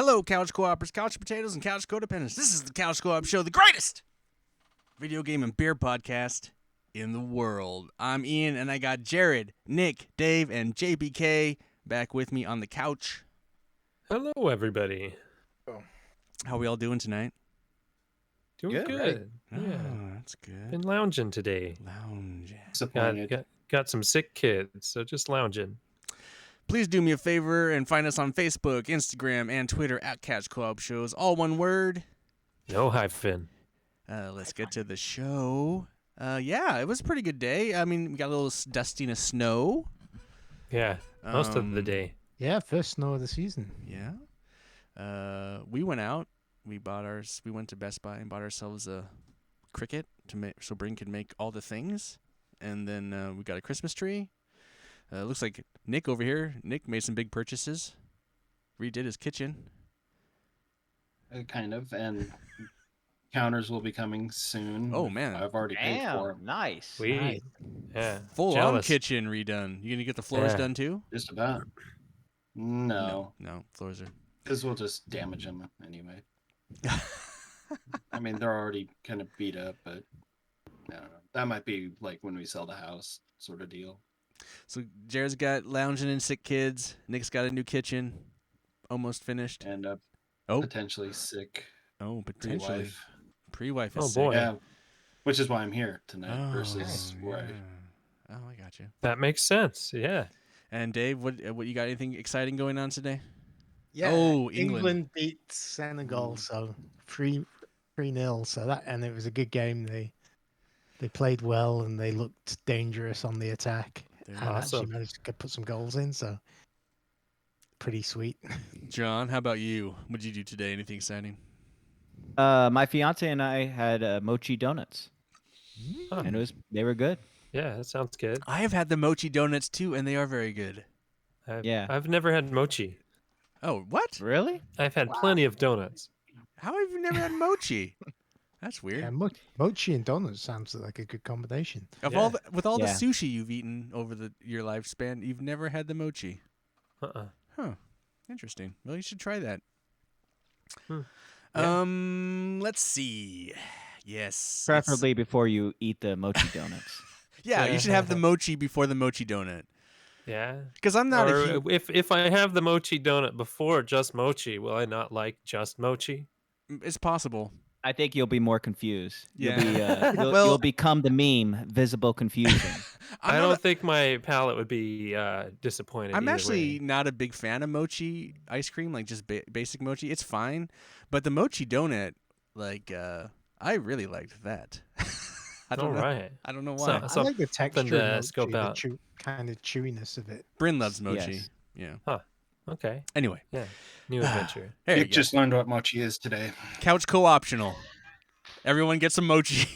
Hello, couch co-opers, couch potatoes, and couch codependents. This is the Couch Co-op Show, the greatest video game and beer podcast in the world. I'm Ian, and I got Jared, Nick, Dave, and JBK back with me on the couch. Hello, everybody. How are we all doing tonight? Doing good. Oh, Yeah. that's good. Been lounging today. Lounging. Got some sick kids, so just lounging. Please do me a favor and find us on Facebook, Instagram, and Twitter at Couch Co-op Shows. All one word. No hyphen. Let's get to the show. Yeah, it was a pretty good day. I mean, we got a little dustiness of snow. Yeah, most of the day. Yeah, first snow of the season. Yeah. We went out. We went to Best Buy and bought ourselves a Cricut so Bryn could make all the things. And then we got a Christmas tree. Looks like Nick over here. Nick made some big purchases. Redid his kitchen. Kind of, and counters will be coming soon. Oh man, I've already paid for them. Nice. Sweet. Nice. Yeah. Full on Jealous. kitchen redone. You gonna get the floors done too? Just about. No, Floors are. because we'll just damage them anyway. I mean, they're already kind of beat up, but I don't know. That might be like when we sell the house sort of deal. So Jared's got lounging and sick kids. Nick's got a new kitchen, almost finished. And potentially sick Potentially. Pre-wife is Oh, sick. boy. Yeah, which is why I'm here tonight Oh, versus where yeah. Oh, I got you. That makes sense. Yeah. And Dave, what you got? Anything exciting going on today? Yeah. Oh, England. England beat Senegal, so 3-0. So it was a good game. They played well and they looked dangerous on the attack. They're And actually awesome. managed to put some goals in, so pretty sweet. John, how about you? What did you do today? Anything exciting? My fiance and I had mochi donuts, Huh. and they were good. Yeah, that sounds good. I have had the mochi donuts too, and they are very good. I've never had mochi. Oh, what? Really? I've had plenty of donuts. How have you never had mochi? That's weird. Yeah, mochi and donuts sounds like a good combination. With all the sushi you've eaten over your lifespan, you've never had the mochi. Uh-uh. Huh. Interesting. Well, you should try that. Yeah. Let's see. Yes. Preferably before you eat the mochi donuts. Yeah, you should have the mochi before the mochi donut. Yeah. Because I'm not Or if I have the mochi donut before just mochi, will I not like just mochi? It's possible. I think you'll be more confused. Yeah. You'll become the meme, visible confusion. I don't think my palate would be disappointed. I'm either actually way. not a big fan of mochi ice cream, like just basic mochi. It's fine, but the mochi donut, I really liked that. I don't know. Right. I don't know why. So- I like the texture to of scope mochi, out. the kind of chewiness of it. Bryn loves mochi. Yes. Yeah. Okay. Anyway, Yeah. New adventure. there you Nick go. just learned what mochi is today. Couch co-optional. Everyone gets some mochi.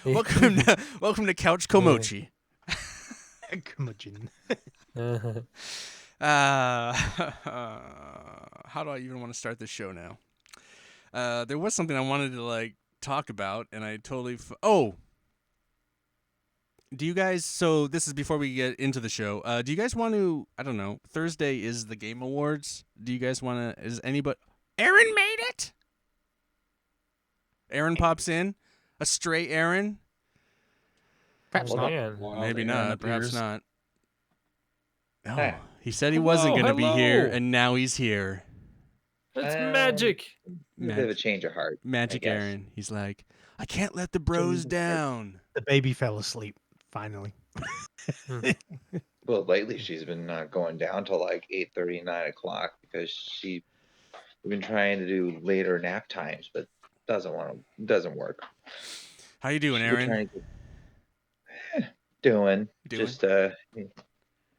welcome to Couch Co-Mochi. Curmudgeon. How do I even want to start this show now? There was something I wanted to talk about, and I totally. Do you guys? So this is before we get into the show. Do you guys want to? I don't know. Thursday is the Game Awards. Do you guys want to? Is anybody? Aaron made it. Aaron pops in. A stray Aaron. Perhaps Oh, not. man. Maybe not. Perhaps appears. not. No, Hey. he said he wasn't going to be here, hello. and now he's here. That's magic. A bit of a change of heart. Magic I guess. Aaron. He's like, I can't let the bros down. The baby fell asleep, finally. Well, lately she's been going down till like 8:30, 9 o'clock because we've been trying to do later nap times, but doesn't work. How you doing, We're Aaron? trying to- doing Doing? just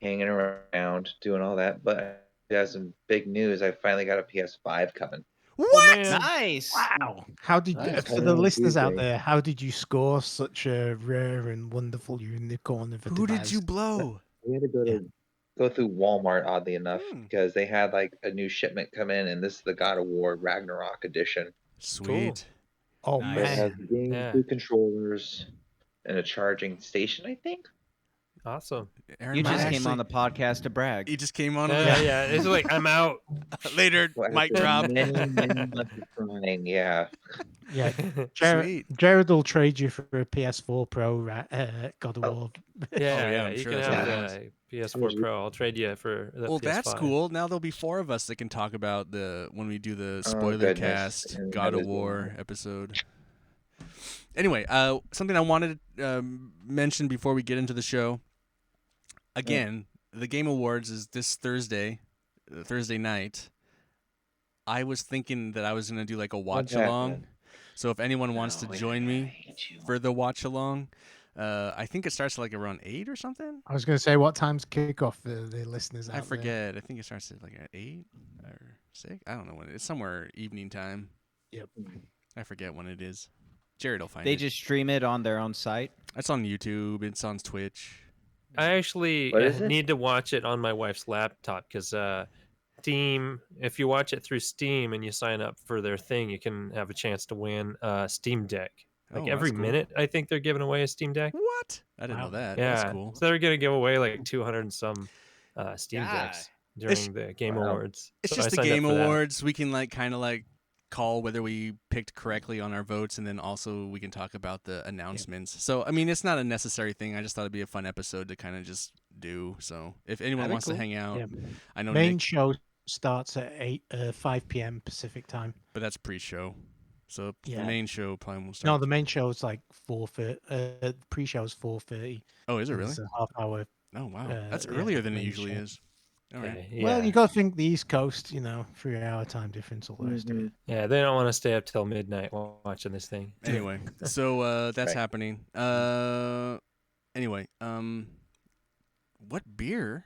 hanging around, doing all that. But I have some big news. I finally got a PS5 coming. What? Man. Nice. Wow. How did Nice. for the listeners out Tuesday. there, how did you score such a rare and wonderful unicorn of a Who did device? you blow? We had to go through Walmart, oddly enough, Hmm. because they had like a new shipment come in, and this is the God of War Ragnarok edition. Sweet. Oh Nice. It has man. the game, Yeah. 2 controllers, and a charging station, I think. Awesome. Aaron You might just came on actually- the podcast to brag. He just came on. Yeah. It's like I'm out. Later, Well, mic after drop. Many, many months of trying, yeah. Yeah, Sweet. Jared will trade you for a PS4 Pro God of Oh. War. Yeah, I'm you sure can that's have what it the PS4 Pro. I'll trade you for the Well, PS5. that's cool. Now there'll be 4 of us that can talk about when we do the Oh, spoiler goodness. cast And God that of is War wild. episode. Anyway, something I wanted to mention before we get into the show. Again, the Game Awards is this Thursday night. I was thinking that I was gonna do like a watch What's along. happening? So if anyone wants to Oh, join I me hate you. for the watch along, I think it starts like around 8 or something. I was going to say, what time's kickoff for the listeners out I there? forget. I think it starts at like at 8 or 6. I don't know when. It's somewhere evening time. Yep. I forget when it is. Jared will find They it. just stream it on their own site. It's on YouTube. It's on Twitch. I actually What is it? need to watch it on my wife's laptop because Steam. If you watch it through Steam and you sign up for their thing, you can have a chance to win a Steam Deck. Like Oh, every that's cool. minute, I think they're giving away a Steam Deck. What? I didn't know Wow. that. Yeah, That's cool. so they're gonna give away like 200 and some Steam Yeah. Decks during the Game Wow. Awards. It's So I just the signed up Game for that. Awards. We can like kind of like call whether we picked correctly on our votes, and then also we can talk about the announcements. So I mean, it's not a necessary thing. I just thought it'd be a fun episode to kind of just do. So if anyone That'd be wants to cool. hang out, Yeah. I know Main Nick, show starts at 5 p.m. Pacific time. but that's pre-show. So the Yeah. main show probably won't No, start. the main show is like 4:30. Pre-show is 4:30. Oh, is it really? It's a half hour. Oh wow, uh, that's yeah, earlier than it main usually show. is. All right. Yeah, Well, you got to think the East Coast, 3-hour time difference, all the rest of it. yeah, they don't want to stay up till midnight watching this thing. Anyway, so that's Right. happening. Anyway, what beer?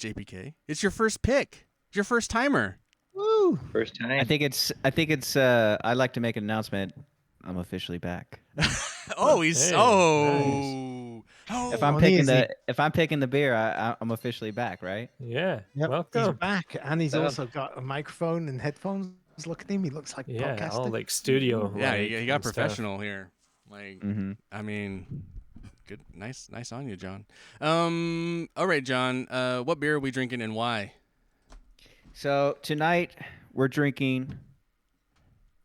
JPK, it's your first pick. It's your first timer. Woo! First time. I think it's I'd like to make an announcement. I'm officially back. Oh, he's Hey, oh. If Oh, I'm Oh, picking easy. the beer, I'm officially back, right? Yeah, Yep, he's welcome. back, and he's Done. also got a microphone and headphones. Look at him; he looks like a Yeah, podcaster. all like studio. yeah, like, he got and stuff. professional here. Like, Mm-hmm. I mean, good, nice on you, John. All right, John. What beer are we drinking and why? So tonight we're drinking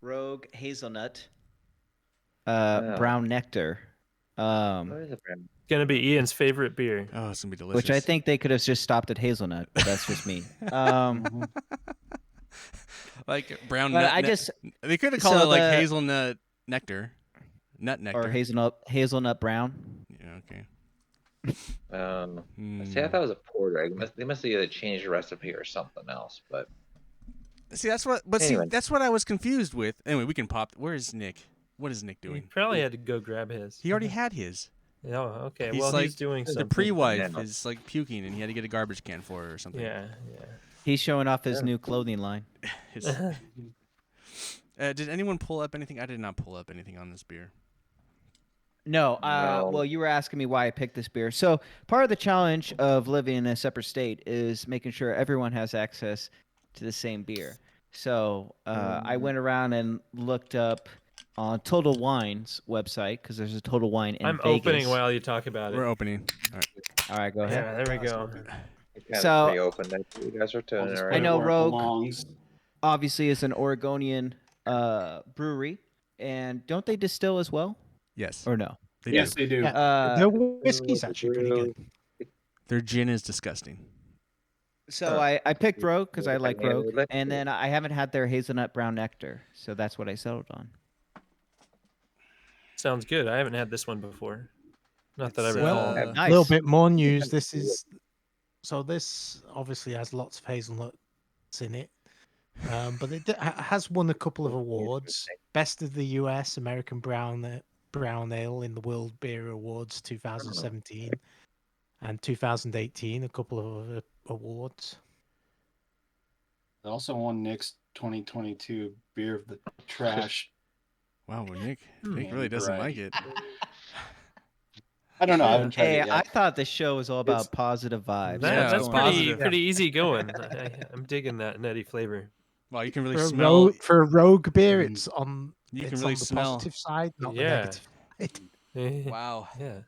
Rogue Hazelnut Brown Nectar, What is it, Brandon? Gonna be Ian's favorite beer. Oh, it's gonna be delicious. which I think they could have just stopped at hazelnut, but that's just me. like brown. But nut, I just they could have called so it like the- hazelnut nectar, nut nectar. or hazelnut brown. Yeah. Okay. See, I thought it was a porter. They must have either changed the recipe or something else. But See, that's what. But Anyway. see, that's what I was confused with. Anyway, we can pop. Where's Nick? What is Nick He doing? probably had to go grab his. He already had his. Oh, okay. He's Well, like he's doing The something. pre-wife Yeah. is like puking, and he had to get a garbage can for her or something. Yeah, He's showing off his Yeah. new clothing line. His- yeah. did anyone pull up anything? I did not pull up anything on this beer. No, No. well, you were asking me why I picked this beer. So part of the challenge of living in a separate state is making sure everyone has access to the same beer. So I went around and looked up on Total Wine's website because there's a Total Wine in I'm Vegas. opening while you talk about it. We're opening. All right. All right, go ahead. Yeah, there we go. it kind So- of reopened. You guys are tuning I right? know where it Rogue belongs. obviously is an Oregonian brewery, and don't they distill as well, Yes. or no? They Yes, do. they do. Yeah. Their whiskey's actually pretty good. Their gin is disgusting. So I picked Rogue because I like Yeah, Rogue, let's and do it. then I haven't had their hazelnut brown nectar, so that's what I settled on. Sounds good. I haven't had this one before. Not that I It's, recall. uh, Nice. A little bit more news. This obviously has lots of hazelnuts in it, but it has won a couple of awards. Best of the U.S. American Brown Ale in the World Beer Awards 2017 and 2018. A couple of other awards. They also won Nick's 2022 Beer of the Trash. Wow, well, Nick Hmm. really doesn't Right. like it. I don't know. I haven't tried Hey, it I yet. thought the show was all about It's- positive vibes. Yeah, That's it's pretty positive. pretty easy going. I'm digging that nutty flavor. Wow, you can really For a, smell. for a rogue beer, Mm. it's on. You it's can really on the smell. positive side, not the Yeah. negative side. Wow. Yeah.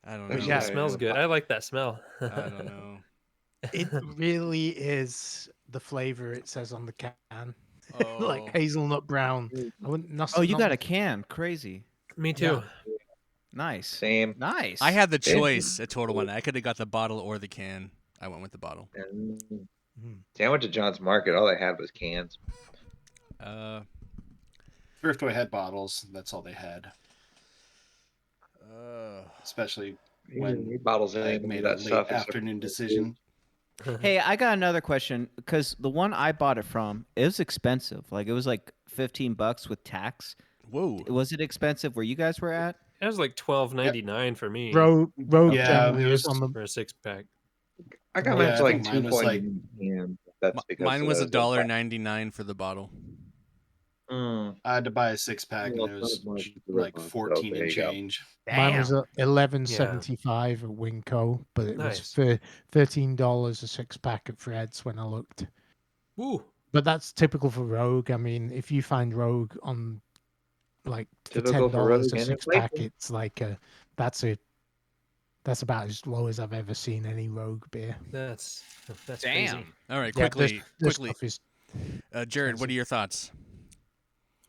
I don't It know. yeah. smells good. I like that smell. I don't know. It really is the flavor it says on the can. Oh, Like hazelnut brown. I wouldn't. Oh, you got a can. Crazy. Me too. Nice. Same. Nice. I had the Same. choice at Total Wine. I could have got the bottle or the can. I went with the bottle. And Mhm. see, I went to John's Market. All they had was cans. Uh, Thriftway had bottles. That's all they had. uh, Especially You when didn't need bottles I and made a that late stuff. except afternoon for decision. Hey, I got another question because the one I bought it from, it was expensive. Like it was like $15 with tax. whoa. Was it expensive where you guys were at? It was like $12.99 for me Rogue Yeah, generally it is was- on the. for a 6-pack. I got Yeah, mine I for like think mine was like- $2.99. That's because Mine was those are $1.99 for the bottle. Mm, I had to buy a 6-pack, and Well, it was not much to like rip on, so 14 there and you go. change. Mine was at $11.75 at Winco, but it was Nice. for $13 a 6-pack at Fred's when I looked. Woo. But that's typical for Rogue. I mean, if you find Rogue on like for Typical for $10 Rogue a and 6-pack, inflation. it's like that's about as low as I've ever seen any Rogue beer. That's crazy. All right, Yeah, quickly. this stuff is Jared, what are expensive. your thoughts?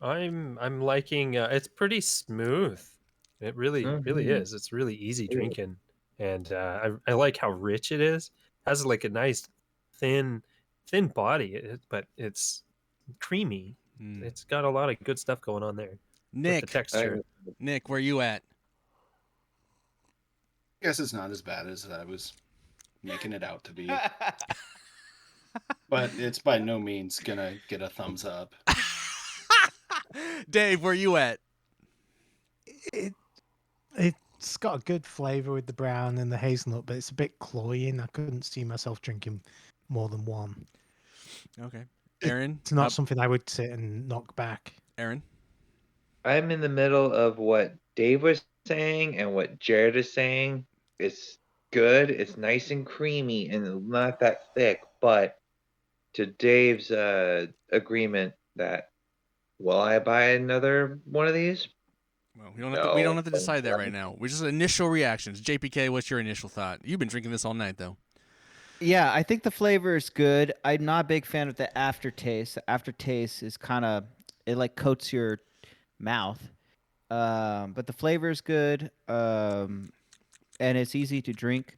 I'm liking. It's pretty smooth. It really Mhm. is. It's really easy It is. drinking, and I like how rich it is. Has like a nice thin body, but it's creamy. Hmm. It's got a lot of good stuff going on there with the Nick, texture. Nick, where you at? I guess it's not as bad as I was making it out to be, but it's by no means gonna get a thumbs up. Dave, where you at? It's got a good flavor with the brown and the hazelnut, but it's a bit cloying. I couldn't see myself drinking more than one. Okay. Aaron? It's not something I would sit and knock back. Aaron? I'm in the middle of what Dave was saying and what Jared is saying. It's good. It's nice and creamy and not that thick. But to Dave's agreement that will I buy another one of these? Well, we don't No. have to decide that right now. We're just initial reactions. JPK, what's your initial thought? You've been drinking this all night, though. Yeah, I think the flavor is good. I'm not a big fan of the aftertaste. The aftertaste is kind of it like coats your mouth, but the flavor is good, and it's easy to drink.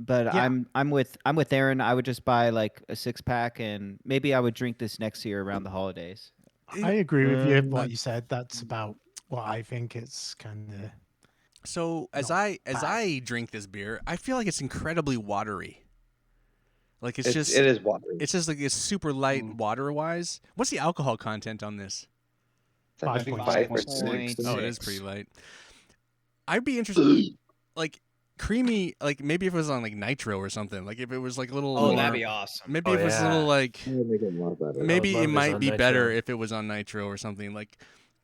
But Yeah. I'm with Aaron. I would just buy like a 6-pack, and maybe I would drink this next year around the holidays. I agree with you. Mm. What you said. That's about what I think. It's kind of So as Not I bad. drink this beer, I feel like it's incredibly watery. Like it's It just is watery. it's just like it's super light Mm. water wise. What's the alcohol content on this? It's like 5.6. 5.6. Oh, it is pretty light. I'd be interested, like creamy, like maybe if it was on like nitro or something. Like if it was like a little. Oh, more- that'd be awesome. Maybe Oh, if it was a yeah. little like. Make it a lot better. Maybe love it this might on be better nitro. if it was on nitro or something like,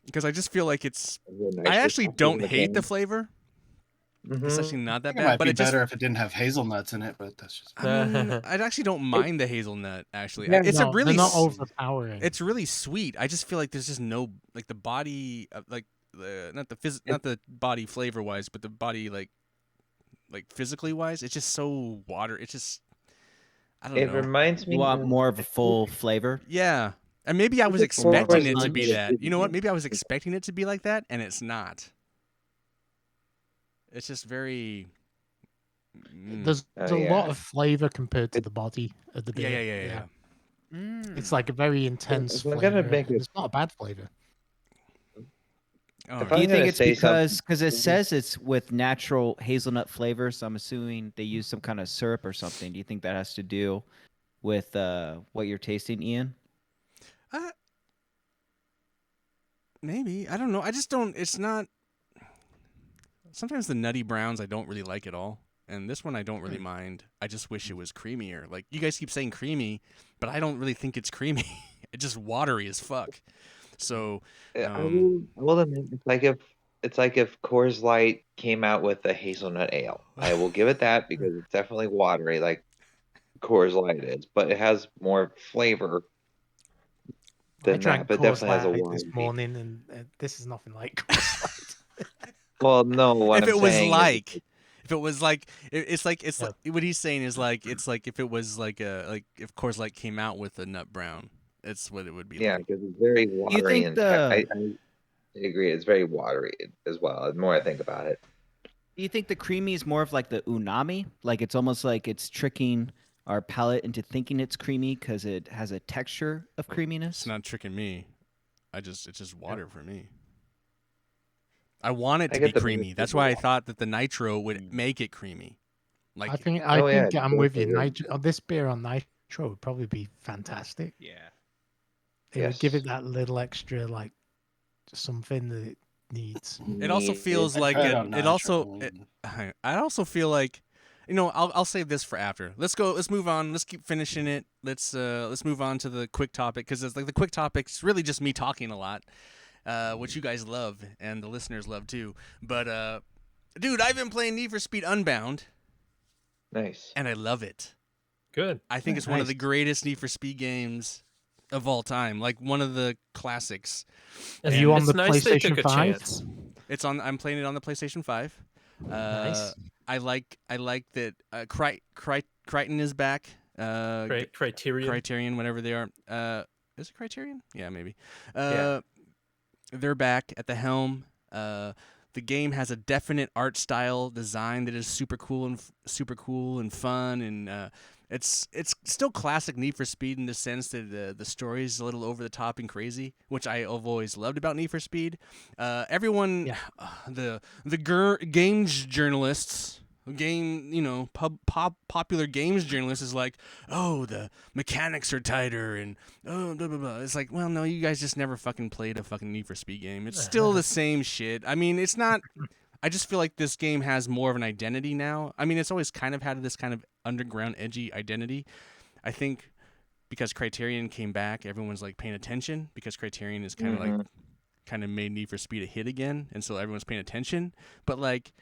because I just feel like it's. Nice I actually with don't the hate the can. flavor. It's Mhm. actually not I that think it bad, might but be it just. better if it didn't have hazelnuts in it, but that's just. I mean, I actually don't mind the hazelnut. Actually, Yeah, it's no, a really. they're not s- overpowering. It's really sweet. I just feel like there's just no like the body like not the body flavor wise, but the body like physically wise. It's just so water. It's just I don't It know. reminds me You want of- more of a full flavor? Yeah, and maybe I was It's more expecting like it to be punch. that. You know what? Maybe I was expecting it to be like that, and it's not. It's just very. There's Oh, a lot yeah. of flavor compared to the body of the Yeah, beer. yeah. It's like a very intense if I'm flavor. gonna make and it- it's not a bad flavor. All If Do right. you I'm think gonna it's say because it says it's with natural hazelnut flavors? So I'm assuming they use some kind of syrup or something. Do you think that has to do with what you're tasting, Ian? Maybe I don't know. I just don't. It's not. Sometimes the nutty browns I don't really like at all, and this one I don't really mind. I just wish it was creamier. Like you guys keep saying creamy, but I don't really think it's creamy. It's just watery as fuck. So I will admit, it's like if Coors Light came out with a hazelnut ale. I will give it that because it's definitely watery, like Coors Light is, but it has more flavor I than drank that. But Coors definitely has a Light watery. this morning, and this is nothing like Coors Light. Well, no, what If I'm it was saying like, if it was like, it's like Yeah. what he's saying is like it's like if it was like if Coors Light came out with a nut brown, it's what it would be yeah, like. because it's very You watery, think and the I agree, it's very watery as well. The more I think about it, Do you think the creamy is more of like the unami? Like it's almost like it's tricking our palate into thinking it's creamy because it has a texture of creaminess? It's not tricking me. It's just water for me. I want it I to be get the creamy. benefit That's of why I that. thought that the nitro would make it creamy. Like I think Oh, yeah, I'm with you. definitely. Nitro, this beer on nitro would probably be fantastic. Yeah. It would give Yes. it that little extra like something that it needs. it also Needed. feels I like tried it. out It also. Nitro. I also feel like, I'll save this for after. Let's go. Let's move on. Let's keep finishing it. Let's move on to the quick topic because it's like the quick topic's really just me talking a lot, which you guys love and the listeners love too. But dude, I've been playing Need for Speed Unbound Nice. and I love it. Good. I think it's one of Nice. the greatest Need for Speed games of all time, like one of the classics. Are It's- you on it's the nice they PlayStation took a 5? chance. I'm playing it on the PlayStation 5. Nice. I like that Crichton is back. Criterion. Criterion, whatever they are. Is it Criterion? Yeah, maybe. Yeah. They're back at the helm. The game has a definite art style design that is super cool and fun, and it's still classic Need for Speed in the sense that the story is a little over the top and crazy, which I have always loved about Need for Speed. Everyone, Yeah. the games journalists, popular games journalists is like, oh, the mechanics are tighter and oh, blah blah blah. It's like, well, no, you guys just never fucking played a fucking Need for Speed game. It's still the same shit. I mean, it's not. I just feel like this game has more of an identity now. I mean, it's always kind of had this kind of underground, edgy identity. I think because Criterion came back, everyone's like paying attention because Criterion is kind of like kind of made Need for Speed a hit again, and so everyone's paying attention. But like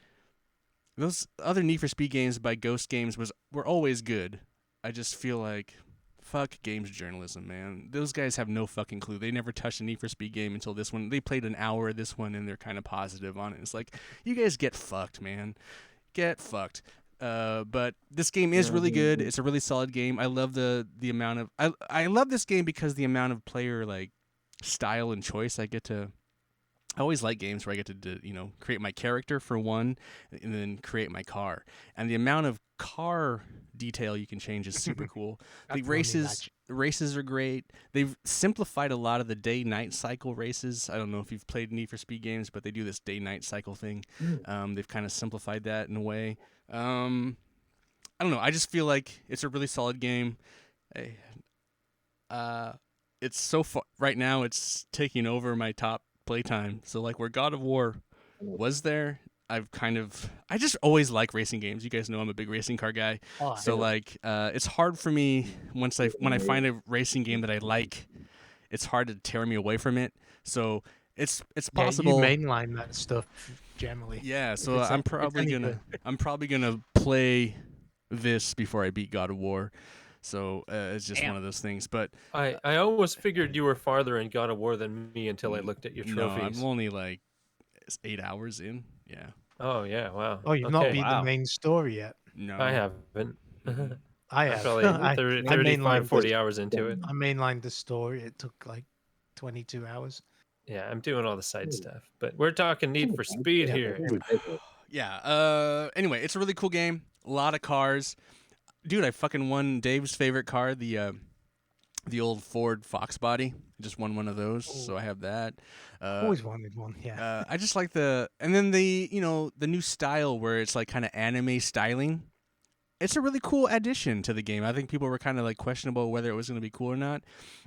those other Need for Speed games by Ghost Games were always good. I just feel like fuck games journalism, man. Those guys have no fucking clue. They never touched a Need for Speed game until this one. They played an hour of this one and they're kind of positive on it. It's like, you guys get fucked, man. Get fucked. But this game is really good. It's a really solid game. I love the amount of I love this game because the amount of player like style and choice I get to. I always like games where I get to create my character for one, and then create my car. And the amount of car detail you can change is super cool. The races are great. They've simplified a lot of the day-night cycle races. I don't know if you've played Need for Speed games, but they do this day-night cycle thing. They've kind of simplified that in a way. I don't know. I just feel like it's a really solid game. It's so far right now. It's taking over my top playtime. So like where God of War was there, I just always like racing games. You guys know I'm a big racing car guy. So like it's hard for me when I find a racing game that I like, it's hard to tear me away from it. So it's possible. Yeah, you mainline that stuff generally. Yeah, so it's I'm any probably gonna play this before I beat God of War. So it's just one of those things. But I always figured you were farther in God of War than me until I looked at your no, trophies. I'm only like 8 hours in. Yeah. Oh yeah, wow. Oh, you've not beat Wow. the main story yet. No, I haven't. I I'm have. probably 35, 40 hours into it. I mainlined the story. It took like 22 hours. Yeah, I'm doing all the side stuff. But we're talking Need for Speed here. Yeah. Anyway, it's a really cool game. A lot of cars. Dude, I fucking won Dave's favorite car, the old Ford Fox body. Just won one of those, so I have that. Always wanted one. Yeah. I just like and then the new style where it's like kind of anime styling. It's a really cool addition to the game. I think people were kind of like questionable whether it was going to be cool or not.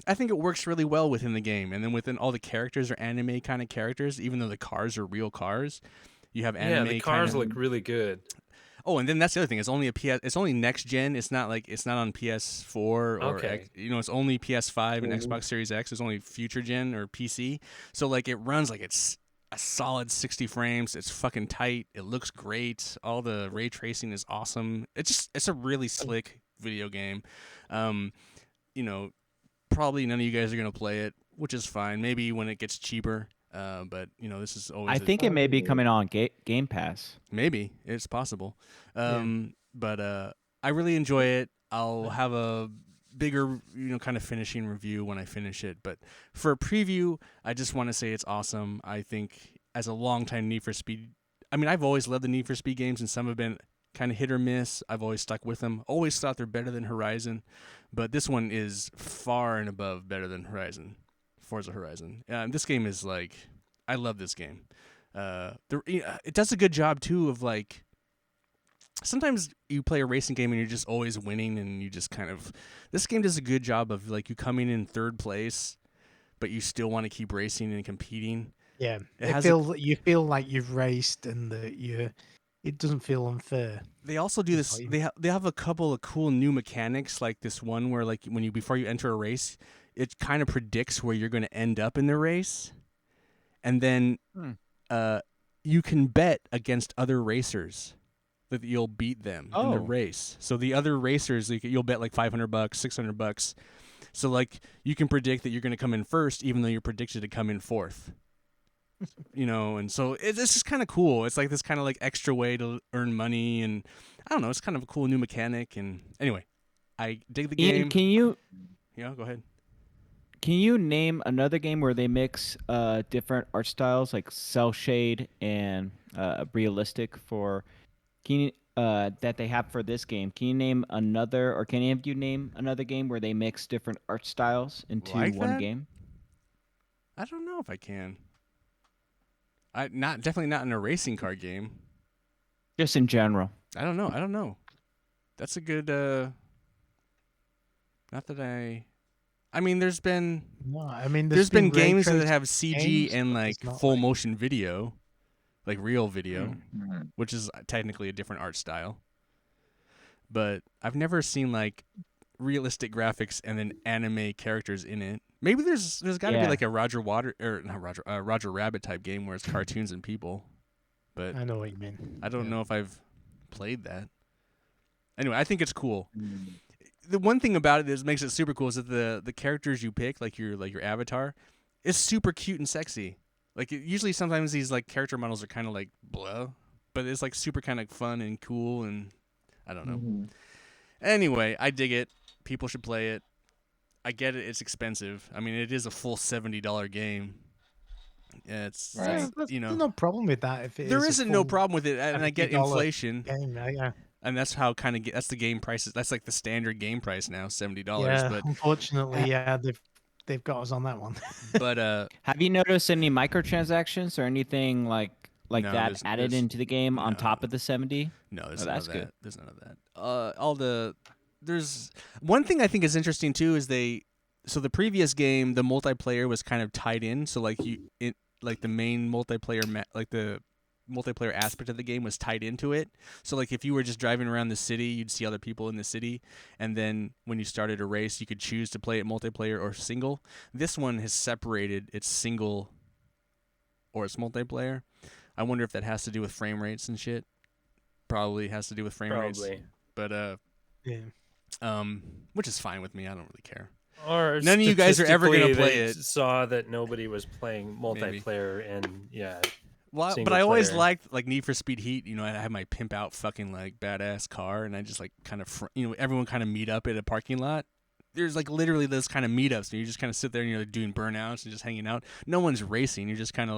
I think it works really well within the game, and then within all the characters are anime kind of characters, even though the cars are real cars. You have anime. Yeah, the cars kinda... look really good. Oh, and then that's the other thing. It's only it's only next gen. It's not on PS4 or Okay. it's only PS5 and Xbox Series X. It's only future gen or PC. So like it runs like it's a solid 60 frames. It's fucking tight. It looks great. All the ray tracing is awesome. It's a really slick video game. Probably none of you guys are gonna play it, which is fine. Maybe when it gets cheaper. But this is always I think it may be coming on Game Pass. maybe it's possible. But I really enjoy it. I'll have a bigger, kind of finishing review when I finish it. But for a preview, I just want to say it's awesome. I think as a longtime Need for Speed, I've always loved the Need for Speed games, and some have been kind of hit or miss. I've always stuck with them. Always thought they're better than Horizon, but this one is far and above better than Forza Horizon. This game is I love this game. It does a good job too of sometimes you play a racing game and you're just always winning, and you just this game does a good job of you coming in third place, but you still want to keep racing and competing. Yeah, you feel like you've raced and that it doesn't feel unfair. They also do this. They have a couple of cool new mechanics, like this one where before you enter a race, it kind of predicts where you're going to end up in the race, and then you can bet against other racers that you'll beat them in the race. So the other racers, you'll bet $500, $600. So you can predict that you're going to come in first, even though you're predicted to come in fourth. And so it's just kind of cool. It's this kind of extra way to earn money, and I don't know. It's kind of a cool new mechanic. And anyway, I dig the game. Ian, can you? Yeah, go ahead. Can you name another game where they mix different art styles, like cell shade and realistic that they have for this game? Can you name another, or can any of you name another game where they mix different art styles into one game? I don't know if I can. Definitely not in a racing car game. Just in general. I don't know. That's a good. Not that I. There's been. No, there's been games that have CG games, and full motion video, real video, which is technically a different art style. But I've never seen realistic graphics and then anime characters in it. Maybe there's got to be a Roger Rabbit type game where it's cartoons and people. But I know what you mean. I don't know if I've played that. Anyway, I think it's cool. The one thing about it that makes it super cool is that the characters you pick, your avatar, is super cute and sexy. Usually sometimes these character models are kind of blah, but it's super kind of fun and cool, and I don't know. Anyway, I dig it. People should play it. I get it. It's expensive. It is a full $70 game. It's Right. There's no problem with that. If there isn't no problem with it, and I get $70 inflation. Game, yeah. And that's how that's the game prices. That's the standard game price now, $70. Yeah, But unfortunately, they've got us on that one. but have you noticed any microtransactions or anything like No, that added into the game on no. top of the 70? no, there's Oh, none that's of that. good. There's none of that. There's one thing I think is interesting too is the previous game, the multiplayer was kind of tied in. So the main multiplayer the multiplayer aspect of the game was tied into it. So if you were just driving around the city, you'd see other people in the city, and then when you started a race, you could choose to play it multiplayer or single. This one has separated its single or its multiplayer. I wonder if that has to do with frame rates and shit. Probably has to do with frame rates. But Yeah. which is fine with me. I don't really care. Or None of you guys are ever gonna play statistically, it. they saw that nobody was playing Maybe. multiplayer, and Well, single but I always player. liked Need for Speed Heat. I had my pimp out fucking badass car, and I just kind of everyone kind of meet up at a parking lot. There's literally those kind of meetups, and you just kind of sit there and you're doing burnouts and just hanging out. No one's racing. You're just kind of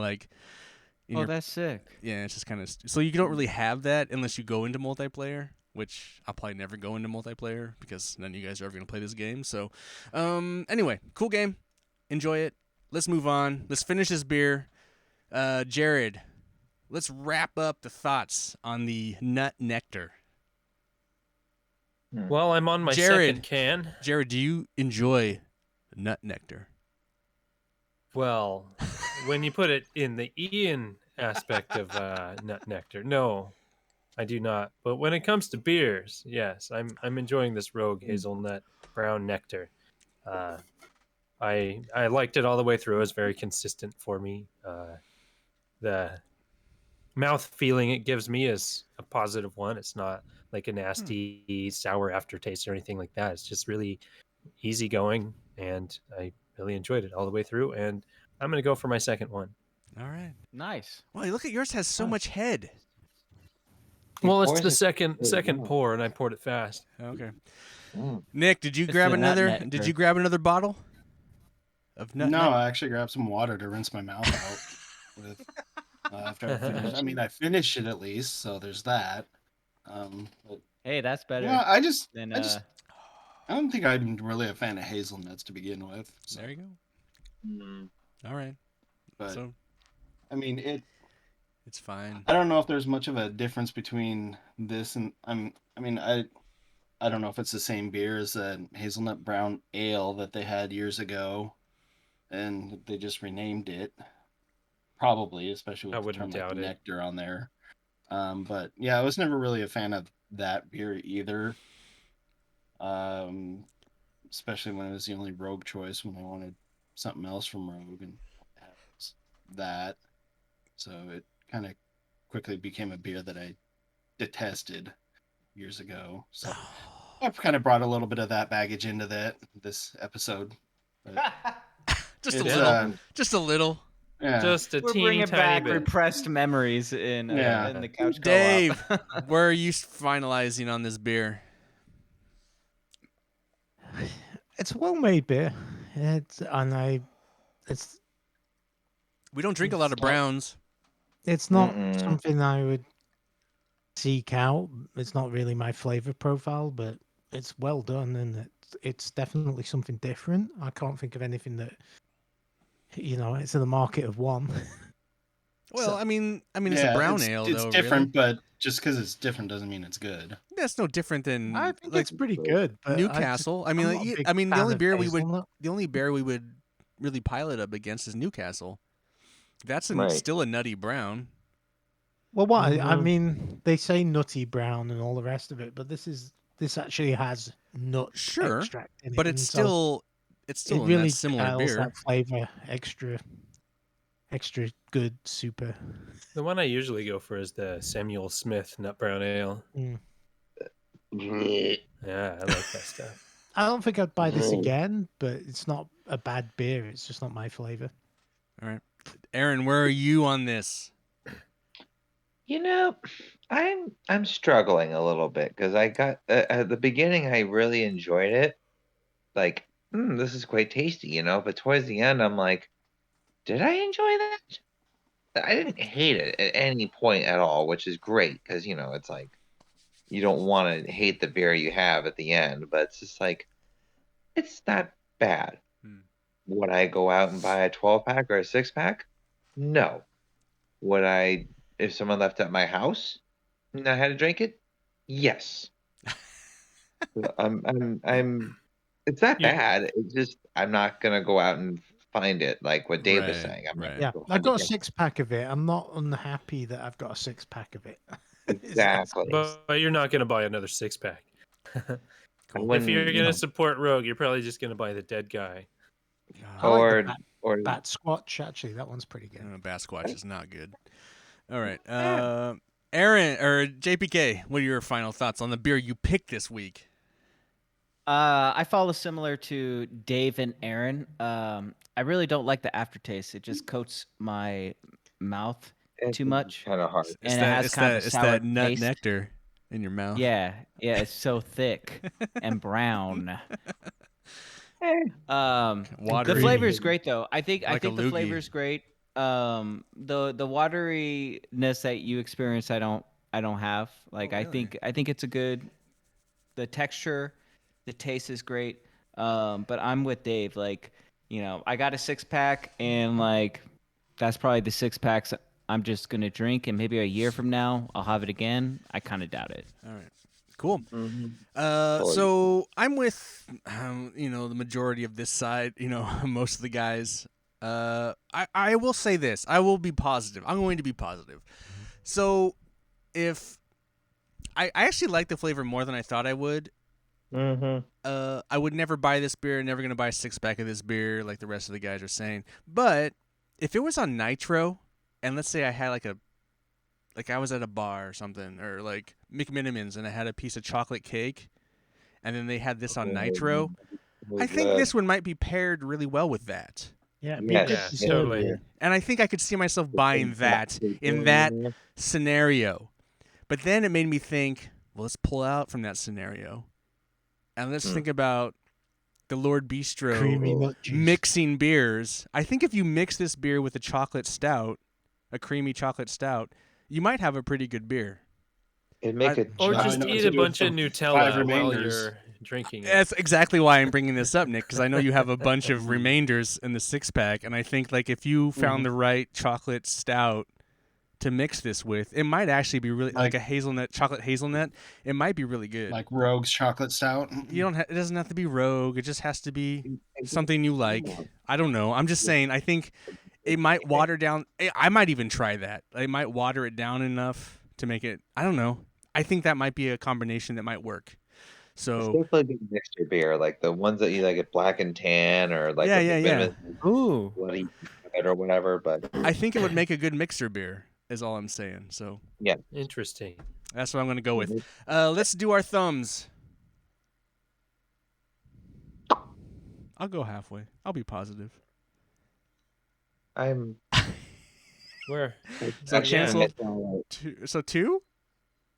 Oh, that's sick. yeah. It's just kind of so you don't really have that unless you go into multiplayer, which I'll probably never go into multiplayer because none of you guys are ever gonna play this game. So, anyway, cool game. Enjoy it. Let's move on. Let's finish this beer. Jared, let's wrap up the thoughts on the Nut Nectar. Well, I'm on my Jared. second can. Jared, do you enjoy Nut Nectar? Well, when you put it in the Ian aspect of Nut Nectar, no, I do not. But when it comes to beers, yes, I'm enjoying this Rogue Hazelnut Brown Nectar. I liked it all the way through. It was very consistent for me. The mouth feeling it gives me is a positive one. It's not like a nasty sour aftertaste or anything like that. It's just really easygoing, and I really enjoyed it all the way through. And I'm going to go for my second one. All right. Nice. Well, look at yours has so Nice. much head. He Well, it's pours the it second straight second down. pour, and I poured it fast. Okay. Mm. Nick, did you It's grab the nut another? nectar. Did you grab another bottle of nut? No, nut? I actually grabbed some water to rinse my mouth out with after I finished. I mean, I finished it at least, so there's that. But Hey, that's better yeah, I than don't think I'm really a fan of hazelnuts to begin with. So, There you go. Mm. All right. but So I mean, it's fine. I don't know if there's much of a difference between this and I don't know if it's the same beer as the Hazelnut Brown Ale that they had years ago, and they just renamed it. Probably, especially I with the term wouldn't like doubt it. nectar on there. But yeah, I was never really a fan of that beer either. Especially when it was the only Rogue choice when I wanted something else from Rogue, and that was that. So it kind of quickly became a beer that I detested years ago. So I've kind of brought a little bit of that baggage into this episode. But Just a it's, little. Just a little. yeah, Just a We're teeny bringing tiny back bit. repressed memories Yeah. in the couch Dave, co-op. where are you finalizing on this beer? It's a well-made beer. It's We don't drink a lot of browns. it's not Mm-mm. something I would seek out. It's not really my flavor profile, but it's well done, and it's definitely something different. I can't think of anything that it's in the market of one. Well, So- I mean, it's yeah, a brown it's, ale, it's though. different, Really, but just because it's different doesn't mean it's good. that's no different than I think like it's pretty good. But Newcastle. I I'm mean, not like, a big the fan only of beer hazelnut. we would really pile it up against is Newcastle. That's Right. still a nutty brown. Well, what I Mhm. mean, they say nutty brown and all the rest of it, but this actually has nut Sure, extract in it, but and it's so still it in that really similar dials beer. that flavor extra good, super. The one I usually go for is the Samuel Smith Nut Brown Ale. Mm. Yeah, I like that stuff. I don't think I'd buy this Mm. again, but it's not a bad beer. It's just not my flavor. All right, Aaron, where are you on this? You know, I'm struggling a little bit because I got at the beginning I really enjoyed it, like this is quite tasty, but towards the end I'm like, did I enjoy that? I didn't hate it at any point at all, which is great because it's like you don't want to hate the beer you have at the end, but it's just like it's not bad. Hmm. Would I go out and buy a 12-pack or a 6-pack? No. Would I, if someone left it at my house and I had to drink it? Yes. It's not You- bad. It's just I'm not gonna go out and find it like what Dave was Right, saying. I'm not right. Yeah, gonna go I've hunt it got a down. 6-pack of it. I'm not unhappy that I've got a 6-pack of it. Exactly. But you're not going to buy another 6-pack. I Cool. If wouldn't, you're you going know, to support Rogue, you're probably just going to buy the dead guy. I like or the or Bat Squatch, actually. That one's pretty good. Basquatch is not good. All right, Aaron or JPK, what are your final thoughts on the beer you picked this week? I follow similar to Dave and Aaron. I really don't like the aftertaste. It just coats my mouth too much. Kind of hard. And it has kind of a sour nut taste. nectar in your mouth. Yeah, it's so thick and brown. The Watery. flavor is great though. I think Like a the flavor loogie. is great. The wateryness that you experience, I don't have. Like Oh, I really? think it's a good. The texture, the taste is great. But I'm with Dave. Like I got a 6-pack, and like that's probably the 6-packs I'm just gonna drink, and maybe a year from now I'll have it again. I kind of doubt it. All right. Cool. Mhm. So I'm with, the majority of this side, most of the guys. I will say this. I will be positive. I'm going to be positive. So if I actually like the flavor more than I thought I would. Mhm. I would never buy this beer. Never going to buy a 6-pack of this beer like the rest of the guys are saying. But if it was on Nitro, and let's say I had like I was at a bar or something, or like McMinimans, and I had a piece of chocolate cake, and then they had this on Nitro, I think this one might be paired really well with that. Yeah, it'd be a good Yes, dessert totally. beer. And I think I could see myself buying that in that scenario. But then it made me think, well, let's pull out from that scenario. And let's think about the Lord Bistro Creamy nut juice. mixing beers. I think if you mix this beer with a chocolate stout, a creamy chocolate stout, you might have a pretty good beer. It'd make a Or I just know what eat to a do with bunch of the 5 Nutella while remainders. you're drinking it. That's exactly why I'm bringing this up, Nick, because I know you have a bunch of remainders in the 6-pack, and I think like if you found the right chocolate stout to mix this with, it might actually be really like a chocolate hazelnut. It might be really good. Like Rogue's chocolate stout. You don't. It doesn't have to be Rogue. It just has to be something you like. I don't know. I'm just saying. I think it might water down. I might even try that. I might water it down enough to make it. I don't know. I think that might be a combination that might work. It's So definitely a good mixture beer, like the ones that you like at Black and Tan or like Ooh. Bloody Red or whatever. But I think it would make a good mixer beer. Is all I'm saying. So Interesting. that's what I'm going to go with. Let's do our thumbs. I'll go halfway. I'll be positive. I'm Where? So yeah, cancel. it's all So 2?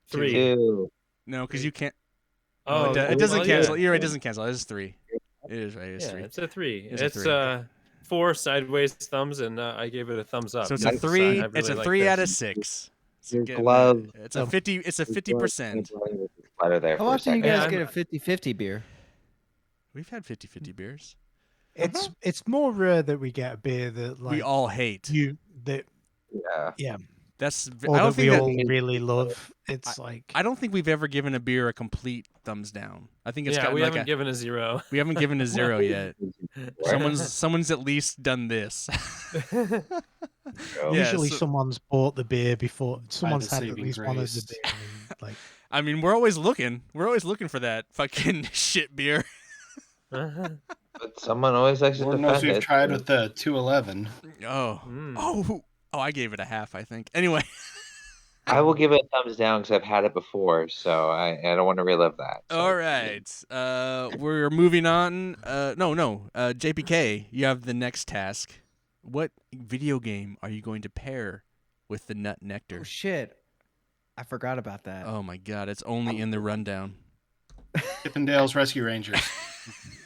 3. two. No, because you can't. Oh, it doesn't well, cancel. Yeah. You're right. It doesn't cancel. It is 3. It is right. It's Yeah, 3. it's a 3. It's a It's 3. 4 sideways thumbs, and I gave it a thumbs up. So it's a Nice. 3. I really It's a like 3 this. out of 6. It's Your getting glove- there. It's a 50. It's a 50%. Splatter there How for a often you second. guys Yeah, get a 50-50 beer? We've had 50-50 beers. It's more rare that we get a beer that like We all hate. Yeah. That's. or I don't that we think that. all really love. It's like I don't think we've ever given a beer a complete thumbs down. I think it's Yeah, gotten we like haven't given a 0. we haven't given a 0 yet. Someone's at least done this. Oh. Yeah, usually so- someone's bought the beer before. Someone's the had at saving least one of the grace. beer. And, like I mean, we're always looking. We're always looking for that fucking shit beer. But someone always likes to Lord knows defend we've it. tried with the 211. Oh. Mm. Oh. I gave it a half, I think. Anyway. I will give it a thumbs down because I've had it before, so I don't want to relive that. So. All right. We're moving on. No. JPK, you have the next task. What video game are you going to pair with the Nut Nectar? Oh shit! I forgot about that. Oh my god, it's only in the rundown. Chippendale's Rescue Rangers.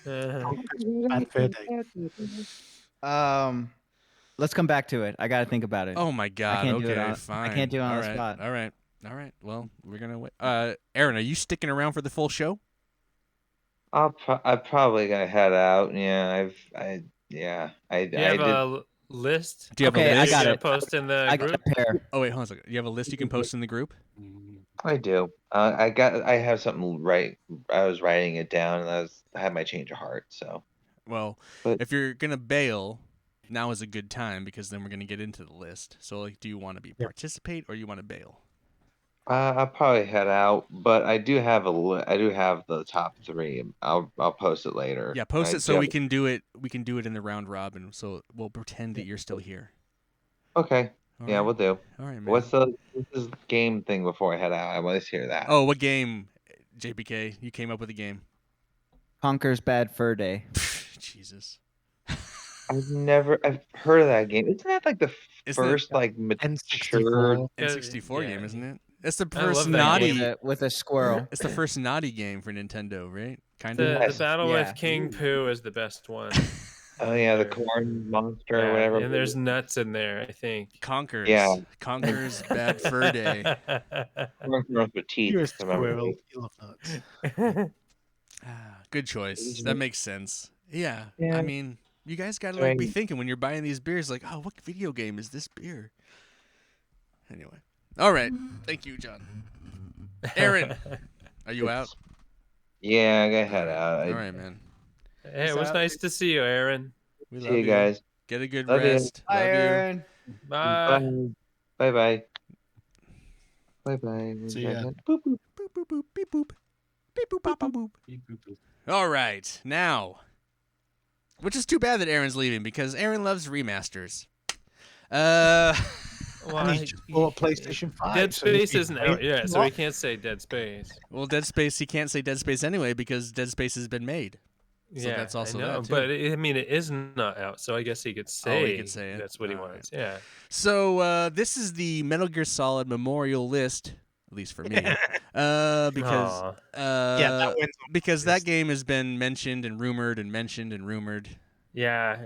Bad Fur Day. Let's come back to it. I got to think about it. Oh my god. can't do it Okay, on- fine. I can't do it on All the right, spot. All right. Well, we're gonna wait. Aaron, are you sticking around for the full show? I'm probably gonna head out. Yeah, I Do you have a list? Do you have Okay, a I list? got You're it. gonna post in the I group? got a pair. Oh wait, hold on a second. You have a list you can post in the group? I do. I have something right. I was writing it down, and I had my change of heart. So Well, But- if you're gonna bail, now is a good time because then we're gonna get into the list. So, like, do you want to be participate or you want to bail? I'll probably head out. But I do have I do have the top 3. I'll post it later. Yeah, post I it so do we have- can do it. We can do it in the round robin. So we'll pretend that you're still here. Okay. All Yeah, right? we'll do. All right, man. What's this game thing before I head out? I want to hear that. Oh, what game? JPK, you came up with a game. Conkers Bad Fur Day. Jesus. I've heard of that game. Isn't that like the Isn't it- first like mature? N64. N64 Yeah. game, isn't it? It's the I first love that naughty. game. With a squirrel. It's the first naughty game for Nintendo, right? Kind The, of. Yes. the battle Yeah. with King Pooh is the best one. Oh yeah, the Sure. corn monster or Yeah, whatever. and there's nuts in there, I think. Conkers. Yeah. Conkers Bad Fur Day. corn with teeth. You're a if I remember squirrel. right. You love nuts. Good choice. That makes sense. Yeah. Yeah. I mean, you guys gotta Right. be thinking when you're buying these beers, like, oh, what video game is this beer? Anyway. All right. Thank you, John. Aaron, are you out? Yeah, I gotta head out. All right, man. Hey, it was nice to see you, Aaron. We See you guys. Get a good Love you. rest. Hi, Love you. Aaron. Bye. Bye bye. Bye bye. See ya. Boop, boop. Boop, boop, boop, beep, boop. Beep, boop, bop, boop. Beep, boop, boop. All right, now, which is too bad that Aaron's leaving because Aaron loves remasters. Well, And he's just bought a PlayStation 5. Dead so he's Space been isn't playing out yet, a so we lot. can't say Dead Space. Well, Dead Space, he can't say Dead Space anyway because Dead Space has been made. So Yeah, that's also I know, that, too. but I mean, it is not out, so I guess he could say, he could say it. that's what he All right. wants. Yeah. So this is the Metal Gear Solid memorial list, at least for me, because Aw. Yeah, that wins on because my that list. game has been mentioned and rumored and mentioned and rumored. Yeah.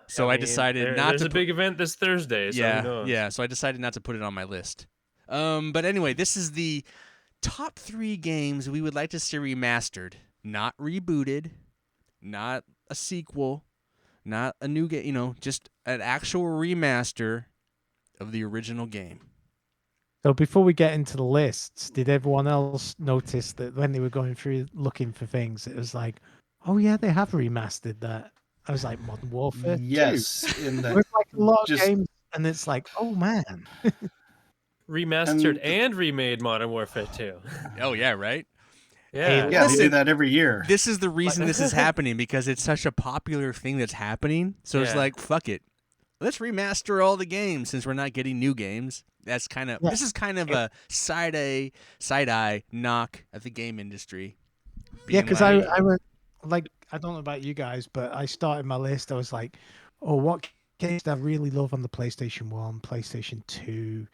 So I mean, decided not there's to a big event this Thursday, so who knows? Yeah. So I decided not to put it on my list. But anyway, this is the top 3 games we would like to see remastered, not rebooted, not a sequel, not a new game. You know, just an actual remaster of the original game. So before we get into the lists, did everyone else notice that when they were going through looking for things, it was like, oh yeah, they have remastered that. I was like, Modern Warfare 2. Yes, in It that was like a lot of just games, and it's like, oh man. Remastered And- and remade Modern Warfare 2. Oh yeah, right. Yeah. yeah, they Listen, do that every year. This is the reason this is happening, because it's such a popular thing that's happening. So it's Yeah. like, fuck it. Let's remaster all the games since we're not getting new games. That's kind of Yeah. this is kind of a side eye knock at the game industry. Yeah, being because like, I went like, I don't know about you guys, but I started my list. I was like, oh, what games do I really love on the PlayStation 1, PlayStation 2,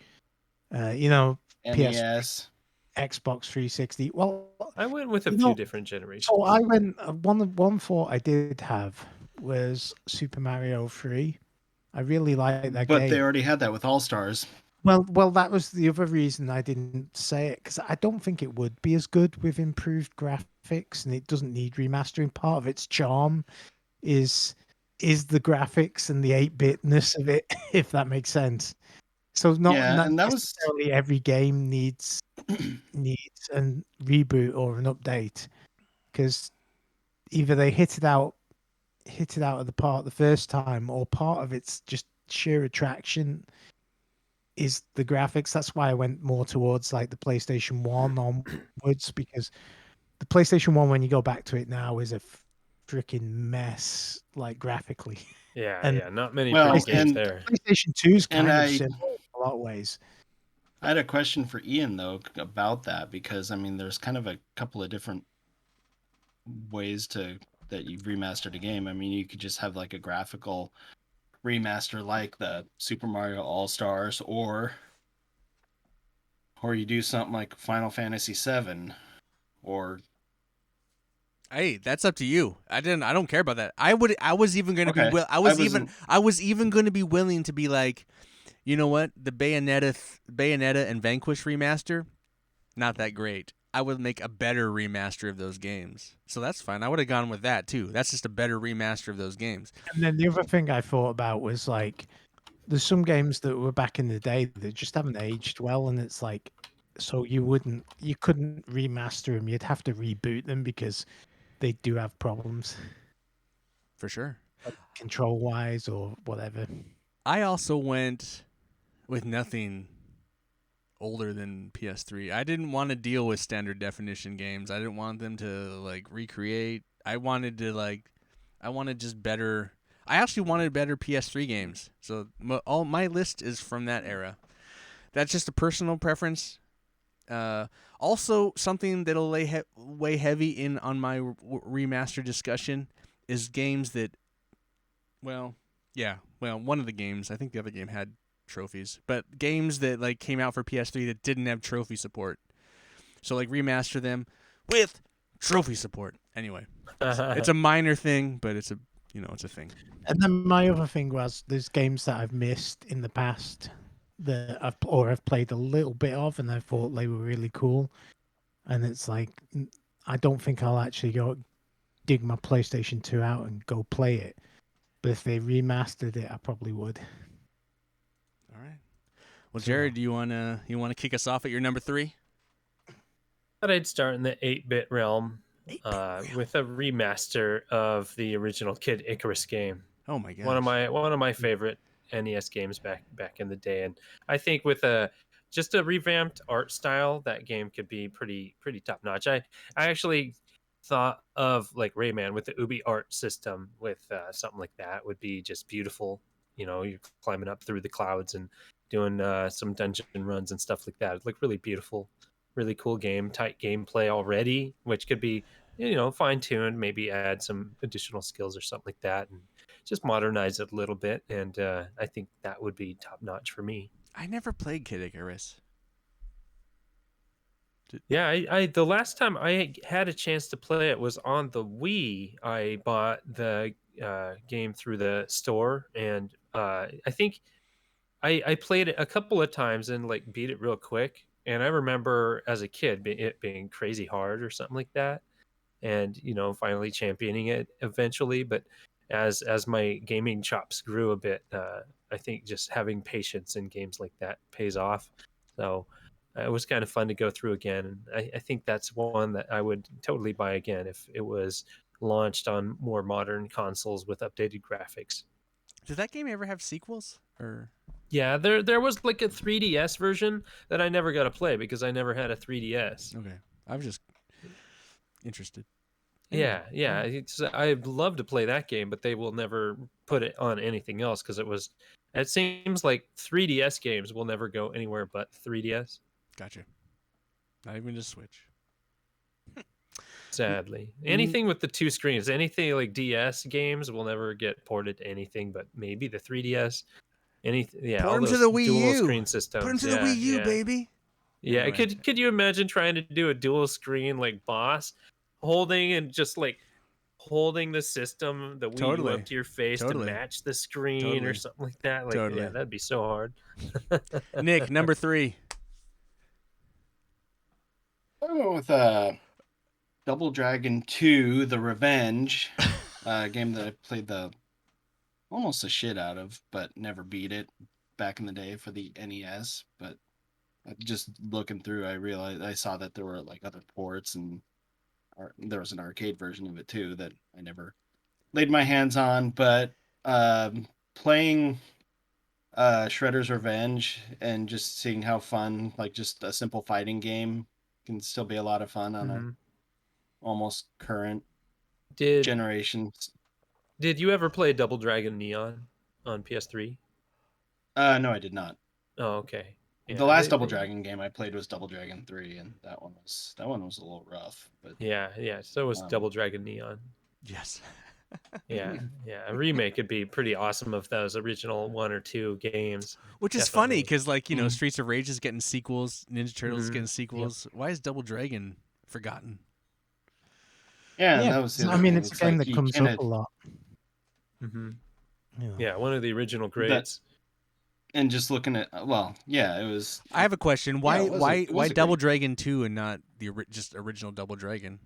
you know, PS, NES. Xbox 360. Well, I went with a You few know, different generations. so I went one thought I did have was Super Mario 3. I really like that But game. they already had that with All Stars. Well, that was the other reason I didn't say it, because I don't think it would be as good with improved graphics, and it doesn't need remastering. Part of its charm is the graphics and the 8-bitness of it, if that makes sense. So not And that was necessarily every game needs a reboot or an update, because either they hit it out of the park the first time, or part of it's just sheer attraction is the graphics. That's why I went more towards like the PlayStation 1 onwards, because the PlayStation 1, when you go back to it now, is a freaking mess, like graphically. Yeah, And- yeah. Not many Well, pretty games and- there. PlayStation 2 is And kind of I- similar in a lot of ways. I had a question for Ian though about that, because I mean there's kind of a couple of different ways that you've remastered a game. I mean, you could just have like a graphical remaster like the Super Mario All Stars, or you do something like Final Fantasy VII, or hey, that's up to you. I don't care about that. I was even going to Okay, be I wasn't- I was even going to be willing to be like, you know what? The Bayonetta and Vanquish remaster, not that great. I would make a better remaster of those games. So that's fine. I would have gone with that too. That's just a better remaster of those games. And then the other thing I thought about was like, there's some games that were back in the day that just haven't aged well, and it's like, so you couldn't remaster them. You'd have to reboot them because they do have problems, For sure. control wise or whatever. I also went with nothing older than PS3. I didn't want to deal with standard definition games. I didn't want them to like recreate. I wanted just better. I actually wanted better PS3 games. So all my list is from that era. That's just a personal preference. Also, something that'll weigh heavy in on my remaster discussion is games that, one of the games. I think the other game had trophies, but games that like came out for PS3 that didn't have trophy support. So like remaster them with trophy support. Anyway, it's a minor thing, but it's a thing. And then my other thing was, there's games that I've missed in the past that I've played a little bit of, and I thought they were really cool. And it's like, I don't think I'll actually go dig my PlayStation 2 out and go play it. But if they remastered it, I probably would. All right. Well, Jared, do you wanna kick us off at your number 3? Thought I'd start in the 8-bit realm, with a remaster of the original Kid Icarus game. Oh my god. One of my favorite NES games back in the day, and I think with just a revamped art style, that game could be pretty top notch. I actually thought of like Rayman with the Ubi art system, with something like that would be just beautiful. You know, you're climbing up through the clouds and doing some dungeon runs and stuff like that. It looked really beautiful, really cool game, tight gameplay already, which could be fine tuned, maybe add some additional skills or something like that, and just modernize it a little bit. And I think that would be top notch for me. I never played Kid Icarus. Yeah, I the last time I had a chance to play it was on the Wii. I bought the game through the store, and I think I played it a couple of times and like beat it real quick. And I remember as a kid it being crazy hard or something like that, and finally championing it eventually. But as my gaming chops grew a bit, I think just having patience in games like that pays off. So it was kind of fun to go through again, and I think that's one that I would totally buy again if it was launched on more modern consoles with updated graphics. Did that game ever have sequels? Or Yeah, there was like a 3DS version that I never got to play because I never had a 3DS. okay, I was just interested. Yeah, yeah. I'd love to play that game, but they will never put it on anything else because it seems like 3DS games will never go anywhere but 3DS, Gotcha. Not even just Switch. sadly. Anything with the two screens, anything like DS games will never get ported to anything but maybe the 3DS. Port All 'em to those the Wii dual U. screen systems. Put them to the Wii U, baby. Yeah, Anyway. could you imagine trying to do a dual screen like boss holding the system, the Wii U Totally. up to your face Totally. to match the screen or Totally. something like that? Like, Totally. yeah, that'd be so hard. Nick, number 3. I went with Double Dragon 2: The Revenge, a game that I played almost the shit out of, but never beat it back in the day for the NES. But just looking through, I saw that there were like other ports, and there was an arcade version of it too that I never laid my hands on. But playing Shredder's Revenge and just seeing how fun, like just a simple fighting game, can still be a lot of fun on a Mhm. almost current Did generation. did you ever play Double Dragon Neon on PS3? No, I did not. Oh, okay. Yeah, The last Double Dragon game I played was Double Dragon 3, and that one was a little rough. But Yeah, so was Um, Double Dragon Neon. Yes. Yeah, a remake could be pretty awesome of those original 1 or 2 games. Which is funny Definitely. because, like, Mhm. Streets of Rage is getting sequels, Ninja Turtles is Mhm. getting sequels. Why is Double Dragon forgotten? yeah, Yeah, that was the I other mean, thing. it's a game like that you comes kinda- up a lot. Hmm. Yeah. Yeah, one of the original greats. and just looking at it was. I have a question. Yeah, Why it was a- why it was why a Double great- Dragon 2 and not the just original Double Dragon?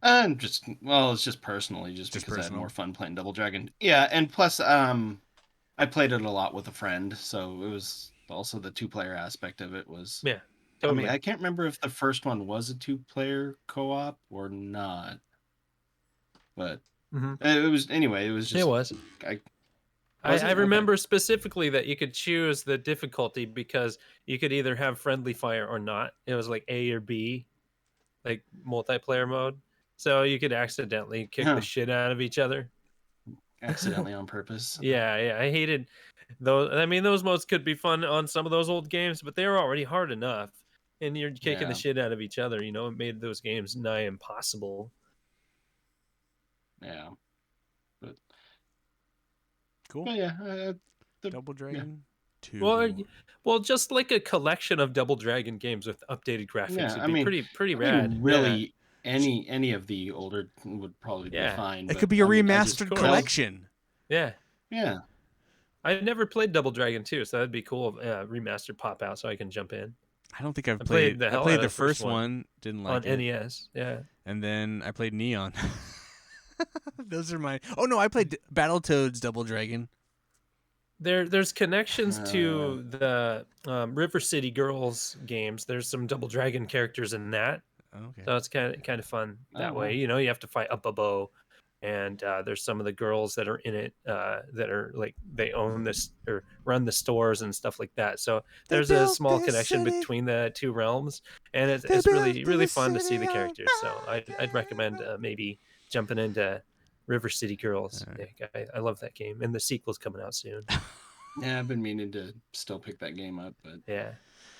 It's just personally, just Just because I had personal. more fun playing Double Dragon. Yeah, and plus, I played it a lot with a friend, so it was also the 2-player aspect of it was. Yeah, totally. I mean, I can't remember if the first one was a 2-player co-op or not, but Mhm. it was anyway. It was just. It was. Was I it? Okay. remember specifically that you could choose the difficulty because you could either have friendly fire or not. It was like A or B, like multiplayer mode. So you could accidentally kick Huh. the shit out of each other. Accidentally on purpose. Yeah. I hated those. I mean, those modes could be fun on some of those old games, but they were already hard enough. And you're kicking the Yeah. shit out of each other. It made those games nigh impossible. Yeah. But Cool. yeah, Double Dragon 2. Well, just like a collection of Double Dragon games with updated graphics Yeah, would I be mean, pretty rad. really, any of the older would probably be Yeah. fine. It but, could be a I mean, I just- remastered course. collection. Yeah. Yeah. I've never played Double Dragon 2, so that'd be cool. Remastered pop out so I can jump in I don't think I've I played. played the I hell played out the of the first first one one. Didn't on like it. NES. Yeah. And then I played Neon. Those are my. Oh no, I played Battletoads Double Dragon. There's connections to the River City Girls games. There's some Double Dragon characters in that, Okay. so it's kind of fun that Oh, way. wow. You have to fight up a bow, and there's some of the girls that are in it that are like they own this or run the stores and stuff like that. So They there's a built small this connection city. between the two realms, and it's They really built this fun to see the city on characters. So I'd recommend maybe jumping into River City Girls. All right. Nick. I love that game, and the sequel's coming out soon. Yeah, I've been meaning to still pick that game up, but Yeah.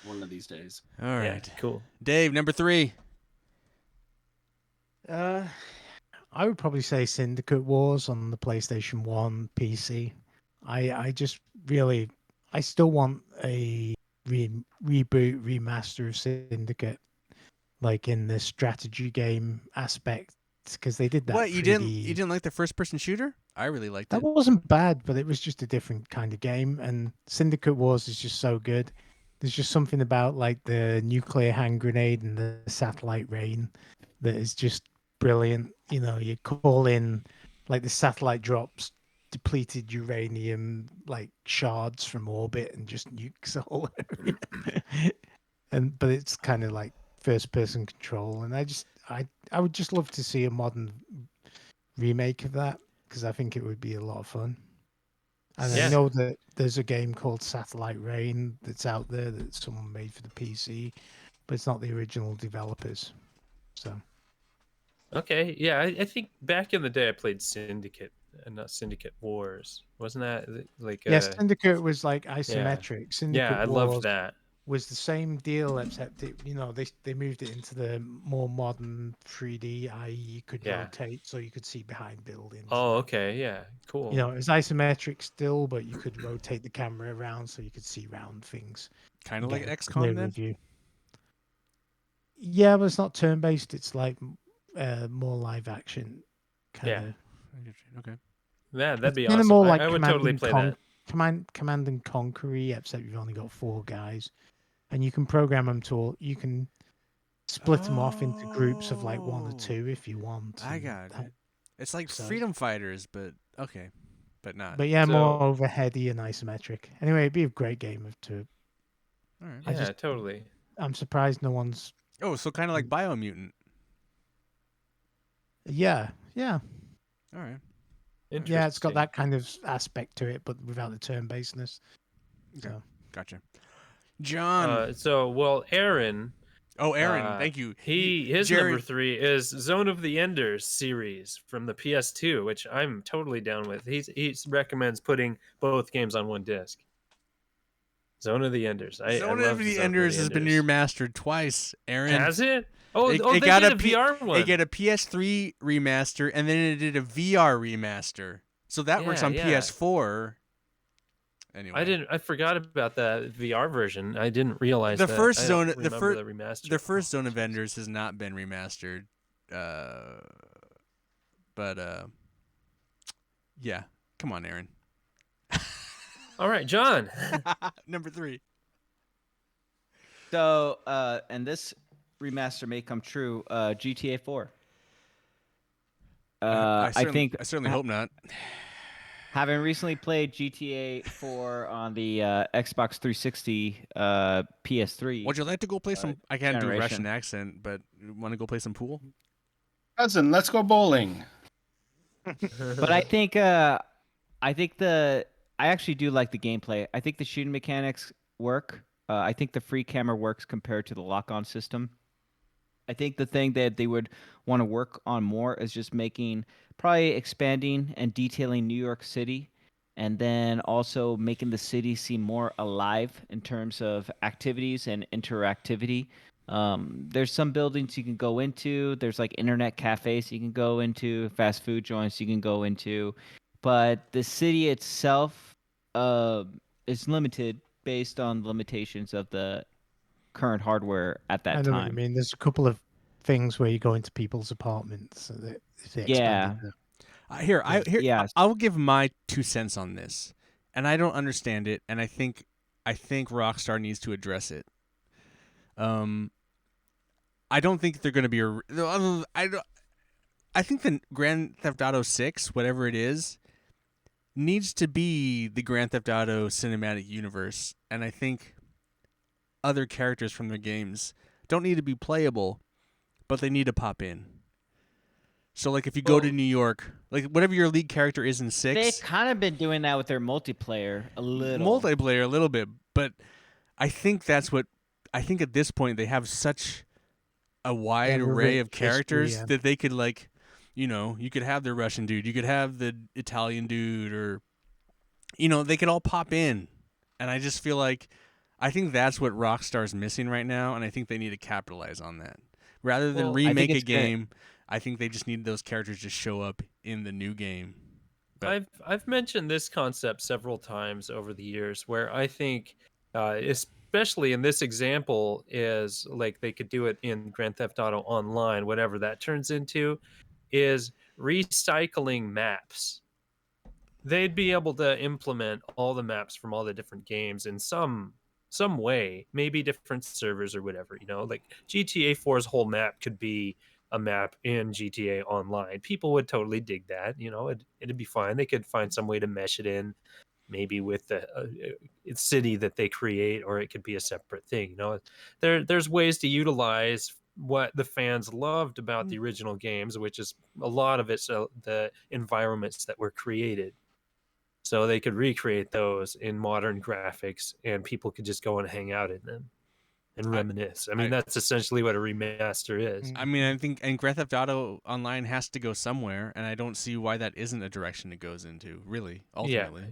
one of these days. All Yeah. right. Cool. Dave, number 3. I would probably say Syndicate Wars on the PlayStation 1 PC. I just really, I still want a reboot, remaster of Syndicate, like in the strategy game aspect, because they did that What, 3D. you didn't like the first person shooter? I really liked That it. wasn't bad, but it was just a different kind of game. And Syndicate Wars is just so good. There's just something about like the nuclear hand grenade and the satellite rain that is just brilliant. You know, you call in like the satellite drops depleted uranium like shards from orbit and just nukes the whole area. And but it's kind of like first person control, and I would just love to see a modern remake of that because I think it would be a lot of fun. And I Yeah. know that there's a game called Satellite Rain that's out there that someone made for the PC, but it's not the original developers. So Okay, yeah, I think back in the day I played Syndicate, not Syndicate Wars. Wasn't that like yes, Syndicate was like isometric. yeah, Syndicate I loved Wars that. was the same deal, except they moved it into the more modern 3D, i.e. you could Yeah. rotate so you could see behind buildings. Oh, okay, yeah, cool. You know, it was isometric still, but you could rotate the camera around so you could see round things. Kind of and like get a XCOM clearer then? view. Yeah, but it's not turn-based. It's like more live action kind Yeah. of. Okay. Yeah, that'd be Kind of awesome. more like I would Command totally and play that. Command and Conquer-y, except you've only got 4 guys, and you can program them to. You can split them off into groups of like 1 or 2 if you want. I and got that- it. It's like so- Freedom Fighters, but okay. But not. But yeah, more So- overheady and isometric. Anyway, it'd be a great game to. All right. I Yeah, just- totally. I'm surprised no one's. Oh, so kind of like Biomutant. Yeah, yeah. All right. Yeah, it's got Interesting. that kind of aspect to it, but without the turn-basedness. Okay. So Gotcha. John. Well, Aaron. Aaron, thank you. His Jared- number 3 is Zone of the Enders series from the PS2, which I'm totally down with. He recommends putting both games on one disc. Zone of the Enders. I Zone love of the Zone Enders has been Enders. remastered twice. Aaron. Has it? Oh, It they got did a a P- VR one. They get a PS3 remaster, and then it did a VR remaster. So that works Yeah, on yeah. PS4. Anyway, I forgot about that VR version. I didn't realize The that. first I Zone- don't the remember fir- the remaster. the first Zone of Enders has not been remastered. But yeah. Come on, Aaron. All right, John. Number 3. So, and this remaster may come true. GTA 4. I think I certainly hope not. having recently played GTA 4 on the Xbox 360 PS3. Would you like to go play some? I can't do a generation. Russian accent, but want to go play some pool? Cousin, let's go bowling. But I think I actually do like the gameplay. I think the shooting mechanics work. I think the free camera works compared to the lock-on system. I think the thing that they would want to work on more is just probably expanding and detailing New York City, and then also making the city seem more alive in terms of activities and interactivity. There's some buildings you can go into. There's like internet cafes you can go into, fast food joints you can go into, but the city itself is limited based on the limitations of the current hardware at that I know what you time. mean. There's a couple of things where you go into people's apartments. So that if they Yeah. expanded Yes. I'll give my 2 cents on this, and I don't understand it, and I think Rockstar needs to address it. I don't think they're going to be I think the Grand Theft Auto 6, whatever it is, needs to be the Grand Theft Auto cinematic universe, and I think other characters from their games don't need to be playable, but they need to pop in. So, like, if you go to New York, like, whatever your lead character is in 6... They've kind of been doing that with their multiplayer a little. Multiplayer a little bit, but I think that's what... I think at this point they have such a wide have a array rich of characters history, yeah. that they could, like, you could have the Russian dude, you could have the Italian dude, or, they could all pop in. And I just feel like... I think that's what Rockstar's missing right now, and I think they need to capitalize on that. Rather than Well, I think remake a it's gonna- game... I think they just need those characters to show up in the new game. But I've mentioned this concept several times over the years, where I think, especially in this example, is like they could do it in Grand Theft Auto Online, whatever that turns into, is recycling maps. They'd be able to implement all the maps from all the different games in some way, maybe different servers or whatever. Like GTA 4's whole map could be a map in GTA Online. People would totally dig that. It'd be fine. They could find some way to mesh it in, maybe with the city that they create, or it could be a separate thing. There's ways to utilize what the fans loved about the original games, which is a lot of it's the environments that were created. So they could recreate those in modern graphics, and people could just go and hang out in them and reminisce. I mean, that's essentially what a remaster is. I mean, I think and Grand Theft Auto Online has to go somewhere, and I don't see why that isn't a direction it goes into. Really, ultimately.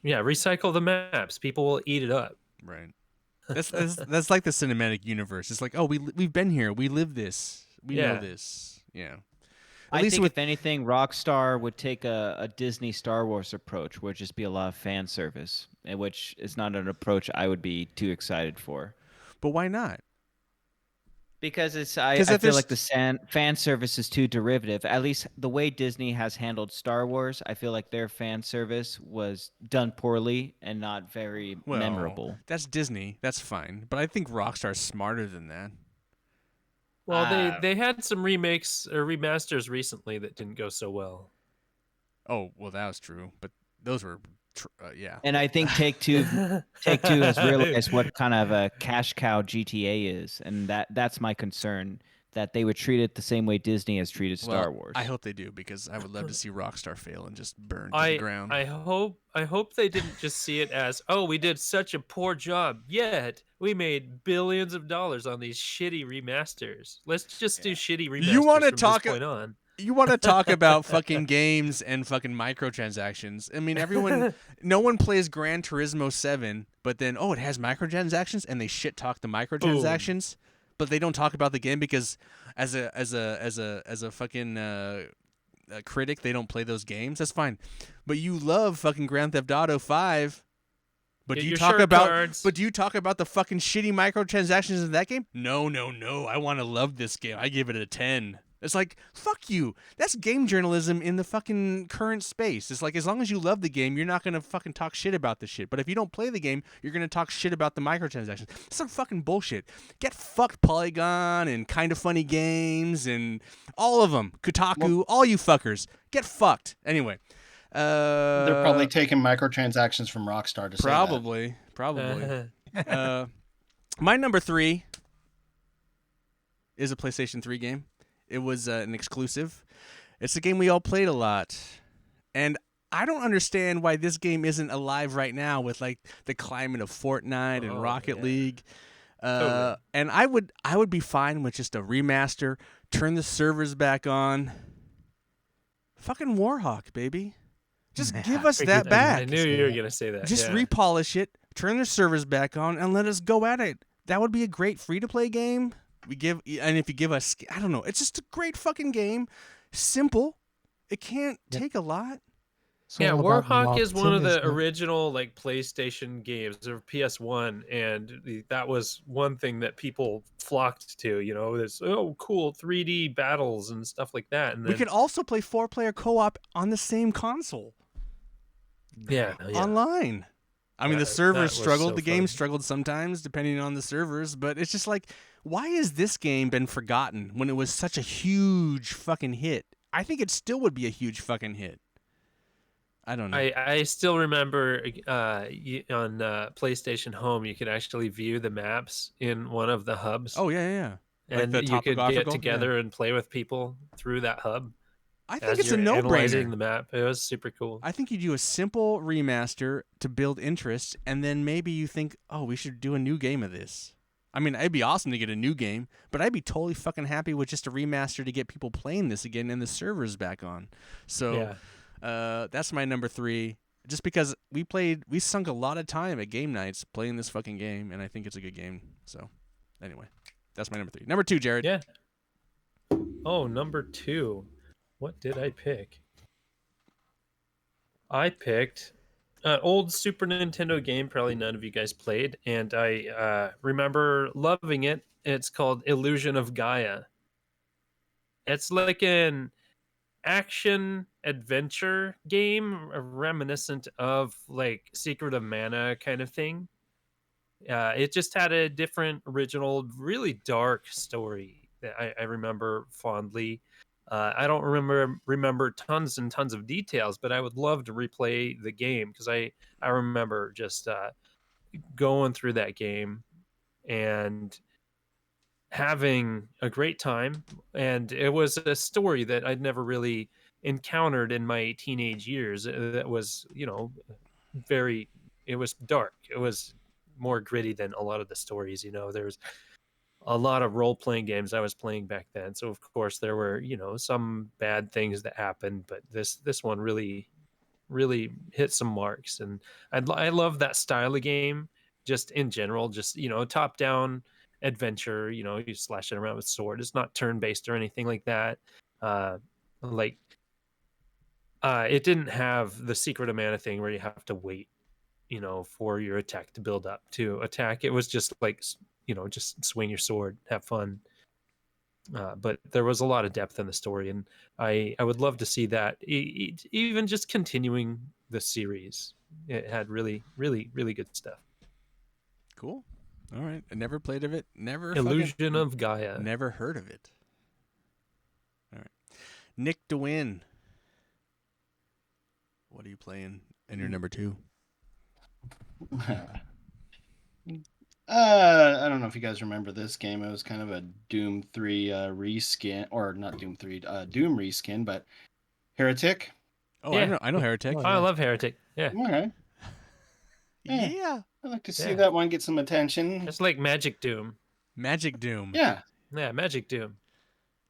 Yeah, recycle the maps. People will eat it up. Right. That's like the cinematic universe. It's like, oh, we've been here. We live this. We know this. Yeah. I think if anything, Rockstar would take a Disney Star Wars approach, would just be a lot of fan service, which is not an approach I would be too excited for. But why not? Because I feel like the fan service is too derivative. At least the way Disney has handled Star Wars, I feel like their fan service was done poorly and not very memorable. That's Disney. That's fine. But I think Rockstar's smarter than that. Well, they had some remakes or remasters recently that didn't go so well. Oh, well, that was true. But those were, yeah. And I think Take-Two has realized what kind of a cash cow GTA is, and that's my concern, that they would treat it the same way Disney has treated Star Wars. I hope they do, because I would love to see Rockstar fail and just burn to the ground. I hope they didn't just see it as, oh, we did such a poor job, yet we made billions of dollars on these shitty remasters. Let's just do shitty remasters from this point on. You want to talk about fucking games and fucking microtransactions? I mean, no one plays Gran Turismo 7, but then it has microtransactions, and they shit talk the microtransactions, but they don't talk about the game because as a fucking critic, they don't play those games. That's fine, but you love fucking Grand Theft Auto 5. But do you talk about the fucking shitty microtransactions in that game? No. I want to love this game. I give it a 10. It's like, fuck you. That's game journalism in the fucking current space. It's like, as long as you love the game, you're not going to fucking talk shit about the shit. But if you don't play the game, you're going to talk shit about the microtransactions. It's some fucking bullshit. Get fucked, Polygon and Kind of Funny Games and all of them. Kotaku, all you fuckers. Get fucked. Anyway. They're probably taking microtransactions from Rockstar to say that. Probably. My number 3 is a PlayStation 3 game. It was an exclusive. It's a game we all played a lot. And I don't understand why this game isn't alive right now with like the climate of Fortnite and Rocket League. Totally. And I would be fine with just a remaster, turn the servers back on. Fucking Warhawk, baby. Just give us that back. I knew you were going to say that. Just repolish it, turn the servers back on, and let us go at it. That would be a great free-to-play game. If you give us, I don't know, it's just a great fucking game. Simple. It can't take a lot. Yeah, Warhawk is one of the original like PlayStation games or PS1, and that was one thing that people flocked to. This cool 3D battles and stuff like that. And we could also play 4-player co-op on the same console. Yeah. Online. I mean, the servers struggled. The game struggled sometimes, depending on the servers. But it's just like, why has this game been forgotten when it was such a huge fucking hit? I think it still would be a huge fucking hit. I don't know. I still remember on PlayStation Home, you could actually view the maps in one of the hubs. Oh, yeah. And you could get together and play with people through that hub. I think it's a no-brainer. Analyzing the map, it was super cool. I think you do a simple remaster to build interest, and then maybe you think, we should do a new game of this. I mean, it'd be awesome to get a new game, but I'd be totally fucking happy with just a remaster to get people playing this again and the servers back on. So that's my number 3. Just because we sunk a lot of time at game nights playing this fucking game, and I think it's a good game. So anyway, that's my number 3. Number 2, Jared. Yeah. Oh, number 2. What did I pick? I picked an old Super Nintendo game, probably none of you guys played, and I remember loving it. It's called Illusion of Gaia. It's like an action adventure game reminiscent of like Secret of Mana kind of thing. It just had a different original, really dark story that I remember fondly. I don't remember tons and tons of details, but I would love to replay the game because I remember just going through that game and having a great time. And it was a story that I'd never really encountered in my teenage years. That was, very. It was dark. It was more gritty than a lot of the stories. There's a lot of role playing games I was playing back then. So of course there were, some bad things that happened, but this one really hit some marks, and I love that style of game just in general. Just top down adventure. You slash it around with sword. It's not turn based or anything like that. Uh, like it didn't have the Secret of Mana thing where you have to wait for your attack to build up to attack. It was just like just swing your sword, have fun. But there was a lot of depth in the story, and I would love to see that even just continuing the series. It had really really really good stuff. Cool. All right. I never played of it. Never Illusion of Gaia. Never heard of it. All right. Nick DeWin. What are you playing in your number 2? I don't know if you guys remember this game. It was kind of a Doom 3 reskin, or not Doom 3, Doom reskin, but Heretic. Oh, Yeah. I know Heretic. Oh, I love Heretic. Yeah. Okay. Yeah. I'd like to see Yeah. that one get some attention. It's like Magic Doom. Magic Doom. Yeah. Yeah, Magic Doom.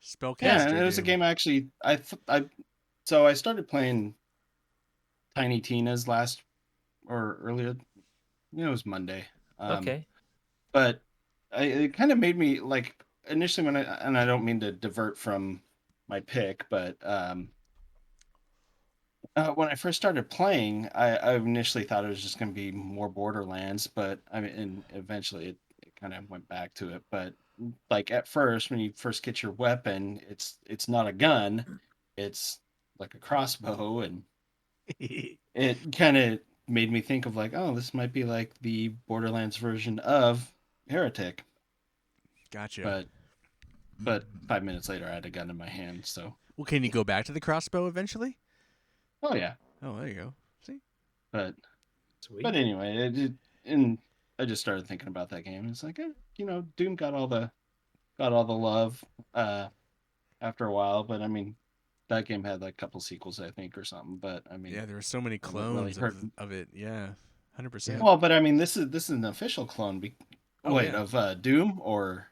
Spellcaster Yeah, and it was a Doom. game actually. So I started playing Tiny Tina's last or earlier. It was Monday. Okay. But it kind of made me like initially and I don't mean to divert from my pick, but when I first started playing, I initially thought it was just going to be more Borderlands, but I mean, and eventually it kind of went back to it. But like at first, when you first get your weapon, it's not a gun, it's like a crossbow, and it kind of made me think of like, oh, this might be like the Borderlands version of Heretic. Gotcha. But 5 minutes later, I had a gun in my hand. So, Well, can you go back to the crossbow eventually? oh yeah. Oh, there you go. See? But Sweet. but anyway, and I just started thinking about that game. It's like, Doom got all the love after a while. But I mean, that game had like a couple sequels, I think, or something. But I mean, Yeah, there were so many I haven't really clones heard- of it. Yeah, 100%. well, but I mean, this is an official clone. Oh, Wait, yeah. of Doom or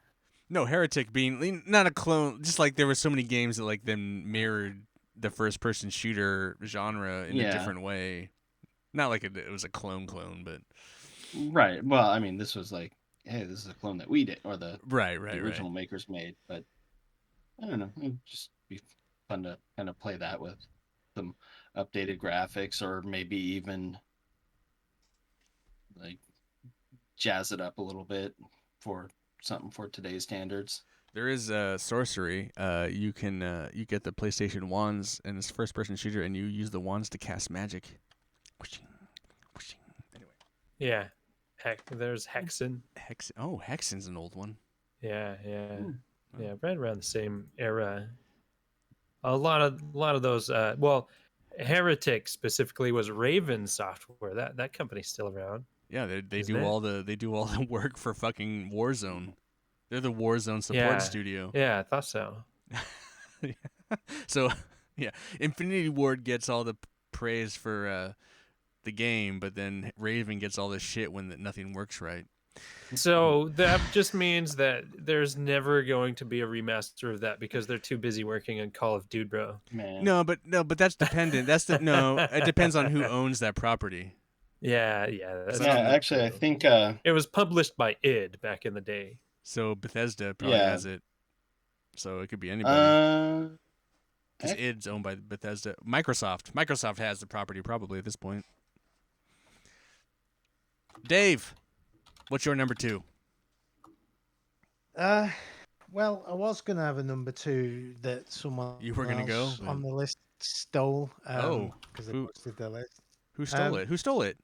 No, Heretic being not a clone. Just like there were so many games that like them mirrored the first-person shooter genre in a Yeah. different way. Not like it was a clone, but right? Well, I mean, this was like, hey, this is a clone that we did, or the right. original makers made. But I don't know. It'd just be fun to kind of play that with some updated graphics, or maybe even like jazz it up a little bit for something for today's standards. There is sorcery. You can you get the PlayStation wands, and it's first-person shooter, and you use the wands to cast magic. Anyway, Yeah. There's Hexen. Hexen's an old one. Yeah. Hmm. Yeah, right around the same era. A lot of those. Well, Heretic specifically was Raven Software. That company's still around. Yeah, they Isn't do it? all the work for fucking Warzone. They're the Warzone support Yeah. studio. Yeah, I thought so. So, yeah, Infinity Ward gets all the praise for the game, but then Raven gets all the shit when nothing works right. So that just means that there's never going to be a remaster of that because they're too busy working on Call of Duty, bro. Man, No, but that's dependent. It depends on who owns that property. Yeah. That's yeah. true. Actually, I think It was published by id back in the day. So Bethesda probably Yeah. has it. So it could be anybody. Because Heck, id's owned by Bethesda. Microsoft has the property probably at this point. Dave, what's your number 2? Well, I was gonna have a number 2 that someone You were gonna go, else but- on the list stole. Oh, because they who- posted the list. Who stole it? Who stole it?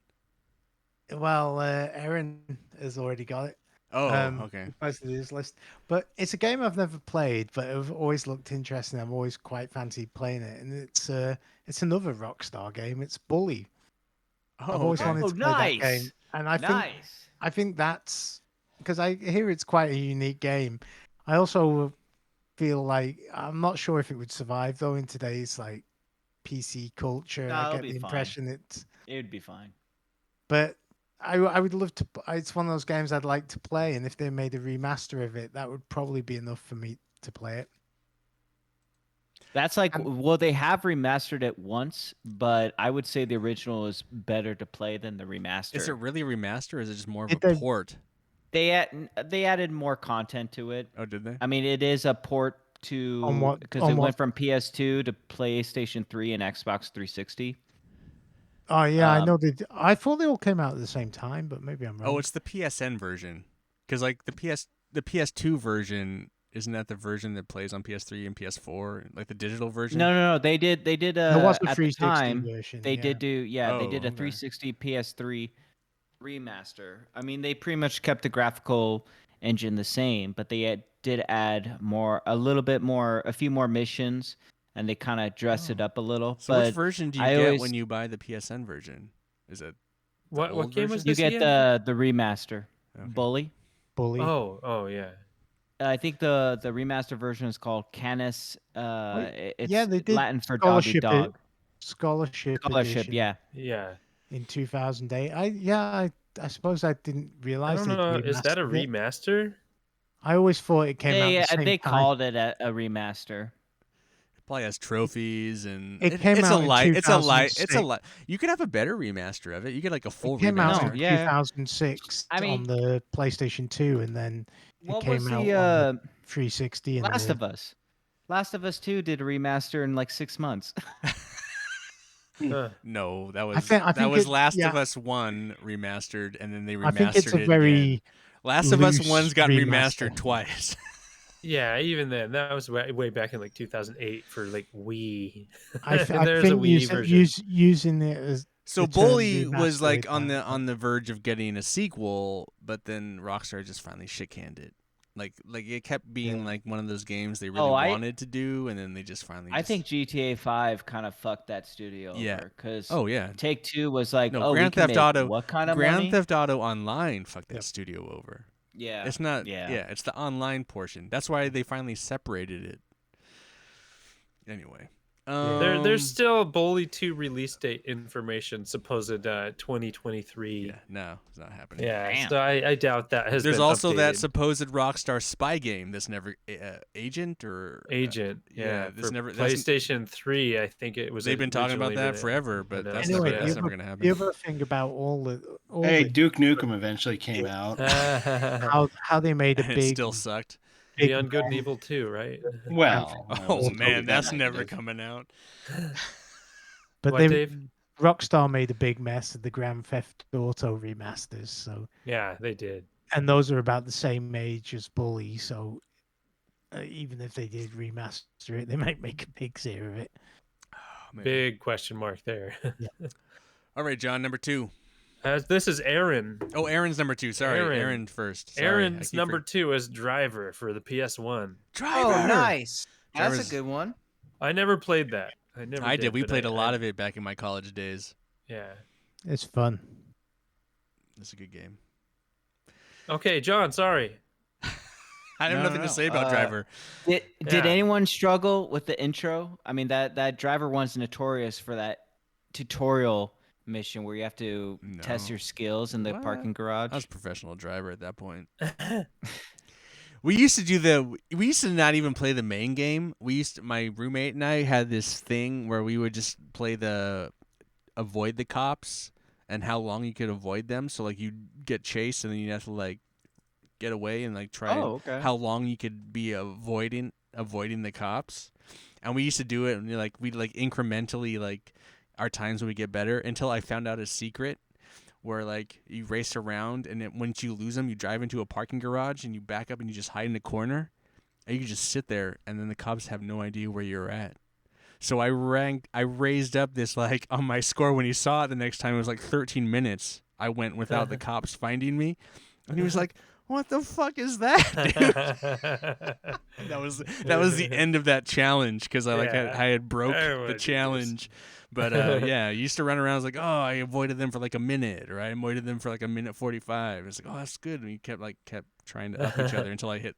Well, Aaron has already got it. Oh, He okay. posted his list, but it's a game I've never played, but I've always looked interesting. I've always quite fancied playing it, and it's another Rockstar game. It's Bully. Oh, I've always okay. wanted to play that game, and I think that's because I hear it's quite a unique game. I also feel like I'm not sure if it would survive though in today's like PC culture. No, I it'll get be the fine. impression it's, It would be fine. but I would love to. It's one of those games I'd like to play, and if they made a remaster of it, that would probably be enough for me to play it. That's like, And- well, they have remastered it once, but I would say the original is better to play than the remaster. Is it really a remaster or is it just more of It a did- port? They added more content to it. Oh, did they? I mean, it is a port to On what- because on it what- went from PS2 to PlayStation 3 and Xbox 360. Oh yeah, I Um, know they. I thought they all came out at the same time, but maybe I'm wrong. Oh, it's the PSN version. Because like the PS2 version, isn't that the version that plays on PS3 and PS4, like the digital version? No. They did. there was a At the 360 time, version. they yeah. did do. Yeah, they Oh, did a okay. 360 PS3 remaster. I mean, they pretty much kept the graphical engine the same, but they did add a few more missions, and they kind of dressed it up a little. So but which version do you I get always- when you buy the PSN version? Is it What old game was version? you this get again? the remaster, Okay. Bully. Bully. Oh yeah. I think the remaster version is called Canis. It's yeah, they did Latin for doggy Scholarship. dog. Scholarship. Scholarship, edition yeah. Yeah. In 2008. I suppose I didn't I realize don't know. Is that a remastered it. remaster? I always thought it came out the same They time. called it a remaster. It probably has trophies and It came it's out a in light. It's a light. It's a 2006. light. You could have a better remaster of it. You get like a full It came out remaster. No, in yeah. 2006 I on mean- the PlayStation 2, and then What came was out the on 360. And Last the, of Us? Last of Us 2 did a remaster in like 6 months. Huh. No, that was I that think was it- Last yeah. of Us 1 remastered, and then they remastered I think it's it a very again. Last of Us loose 1's got remaster. remastered twice. Yeah, even then, that was way back in like 2008 for like Wii. I There's a think Wii version. using it as So the term Bully was remaster like is on bad, the verge of getting a sequel, but then Rockstar just finally shit-canned it. Like it kept being like one of those games they really wanted to do, and then they just finally. I think GTA 5 kind of fucked that studio Yeah. over because Oh yeah. Take Two was like, No, oh, we Grand can Theft make Auto. what kind of Grand money? Theft Auto Online fucked that Yep. studio over. Yeah, It's not. Yeah. It's the online portion. That's why they finally separated it. Anyway, There's still Bully 2 release date information, supposed 2023. yeah, no, it's not happening. Yeah, Damn. so I doubt that has There's been also that updated. supposed Rockstar spy game that's never Agent or Agent. yeah, Yeah, this for never- that's- PlayStation 3. I think it was. they've been talking about originally that forever, but announced. that's Anyway, never the that's never other- gonna happen. The other thing about all Hey, the Duke Nukem eventually came out. how they made a And it big still sucked. big Beyond Good and Evil 2, right? Well, that Oh was man, totally that's bad never idea. coming out. but What, they Dave? Rockstar made a big mess of the Grand Theft Auto remasters. So Yeah, they did. and those are about the same age as Bully. So even if they did remaster it, they might make a big series of it. Oh, man. Big question mark there. All right, John, number 2. This is Aaron. Oh, Aaron's number 2. Sorry, Aaron. Aaron first. Sorry, I Aaron's keep number 2 is Driver for the PS1. Driver. Oh, nice. That's Trevor's- a good one. I never played that. I did. We played a lot of it back in my college days. Yeah. It's fun. It's a good game. Okay, John. Sorry. I have No, nothing no, to say no. about Driver. Did Yeah. anyone struggle with the intro? I mean, that Driver one's notorious for that tutorial mission where you have to test No. your skills in the What? parking garage. I was a professional driver at that point. We used to not even play the main game. My roommate and I had this thing where we would just play avoid the cops and how long you could avoid them. So like you get chased and then you have to like get away and like try Oh, okay. how long you could be avoiding avoiding the cops. And we used to do it, and we'd incrementally our times would get better until I found out a secret where you race around, and once you lose them, you drive into a parking garage and you back up and you just hide in the corner, and you can just sit there, and then the cops have no idea where you're at. So I raised up this on my score when he saw it the next time. It was 13 minutes. I went without the cops finding me, and he was like, "What the fuck is that, dude?" that was the end of that challenge because I had broke the challenge. But I used to run around. I was like, "Oh, I avoided them for a minute, or I avoided them for a minute 45." It's "Oh, that's good." And we kept trying to up each other until I hit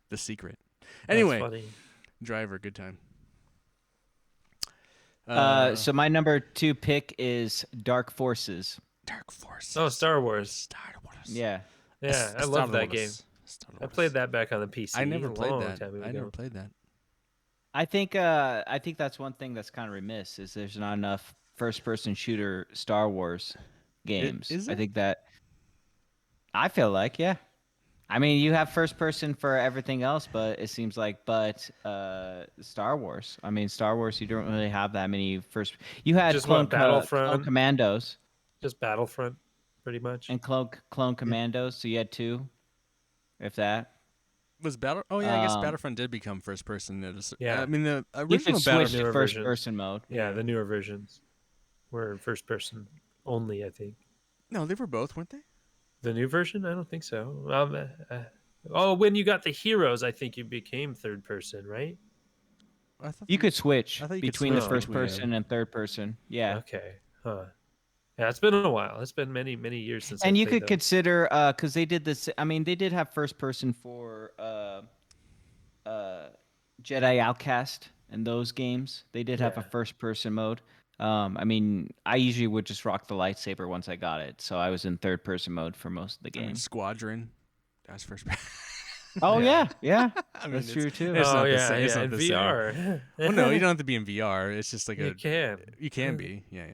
the secret. Anyway, Driver, good time. So my number 2 pick is Dark Forces. Dark Forces. Oh, Star Wars. Star Wars. Yeah. Yeah, I love that game. I played that back on the PC. I never played that. I never played that. I think that's one thing that's kind of remiss is there's not enough first-person shooter Star Wars games. Is I there? think that I feel like, yeah. I mean, you have first person for everything else, but it seems like Star Wars. I mean, Star Wars, you don't really have that many first. You had Just Clone Battlefront? Commandos Just Battlefront, pretty much. and Clone Commandos, so you had 2, if that. Was Battle? Oh yeah, I guess Battlefront did become first person. Yeah. I mean the You original could switch Battlefront. to newer first versions. person mode. Yeah, the newer versions were first person only, I think. No, they were both, weren't they? The new version? I don't think so. When you got the heroes, I think you became third person, right? I thought You could switch I thought you could between the switch first between person and third person. Yeah. Okay. Huh. Yeah, it's been a while. It's been many, many years since. And I you played could those. consider because they did this. I mean, they did have first person for Jedi Outcast and those games. They did have a Yeah. first person mode. I mean, I usually would just rock the lightsaber once I got it, so I was in third person mode for most of the I mean, game. Squadron. That's first. Oh Yeah. yeah, I mean, that's it's- true too. it's not the yeah, same- it's yeah. not In the same. VR. Well, no, you don't have to be in VR. It's just You can. You can be. Yeah.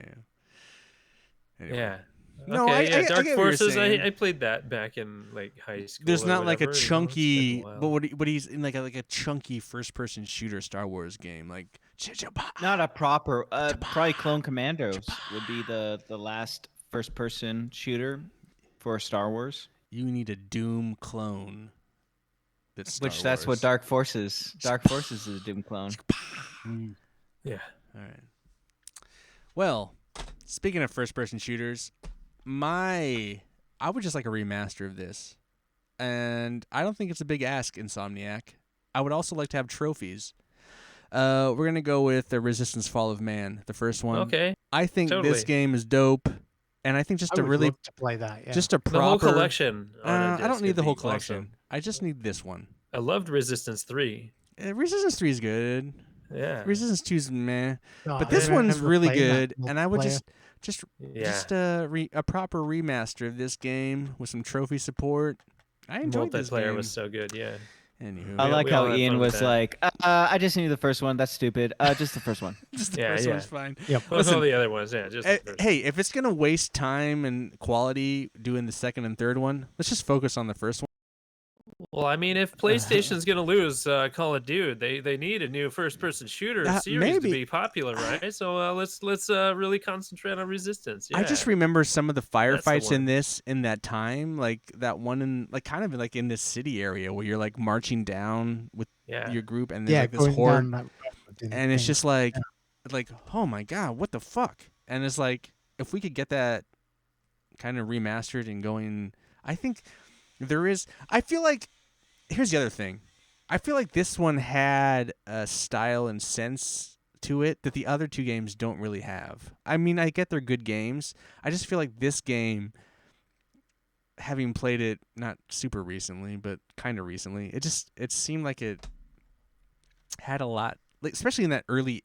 Anyway. Yeah. No, okay, I yeah, Dark get what you're Forces. saying. I played that back in high school. There's or not like a whatever, chunky, you know, it's been a while. but he's in like a chunky first person shooter Star Wars game like. Not a proper. Probably Clone Commandos would be the last first person shooter for Star Wars. You need a Doom clone. That's That's what Dark Forces. Dark Forces is a Doom clone. Yeah. All right. Well, speaking of first-person shooters, I would just like a remaster of this, and I don't think it's a big ask, Insomniac. I would also like to have trophies. We're gonna go with the Resistance: Fall of Man, the first one. Okay. I think this totally. game is dope, and I think just I a would really love to play that. Yeah. just a The whole proper collection. On a I don't disc need would the whole be collection. awesome. I just need this one. I loved Resistance 3. Resistance 3 is good. Yeah. Resistance 2 is meh. No, But I this one's remember really playing that good, and I would multiplayer. just a proper remaster of this game with some trophy support. I enjoyed this Multiplayer game. was so good. Yeah. Anywho, I like we all how had Ian fun with was that. like, I just need the first one. That's stupid. Just the first one. just the Yeah, first yeah. one's fine. Yep. Well, Listen, all the other ones. Yeah. Just the first. Hey, if it's gonna waste time and quality doing the second and third one, let's just focus on the first one. Well, I mean, if PlayStation's gonna lose Call of Duty, they need a new first-person shooter series maybe. to be popular, right? So let's really concentrate on Resistance. Yeah. I just remember some of the the firefights in one. in that time, like that one in kind of like in this city area where you're like marching down with Yeah. your group and there's Yeah, like this going horde. down that road And it's thing. just like oh my god, what the fuck? And it's like if we could get that kind of remastered and going, I think I feel like here's the other thing. I feel like this one had a style and sense to it that the other two games don't really have. I mean, I get they're good games. I just feel like this game, having played it not super recently, but kind of recently, it seemed like it had a lot, like, especially in that early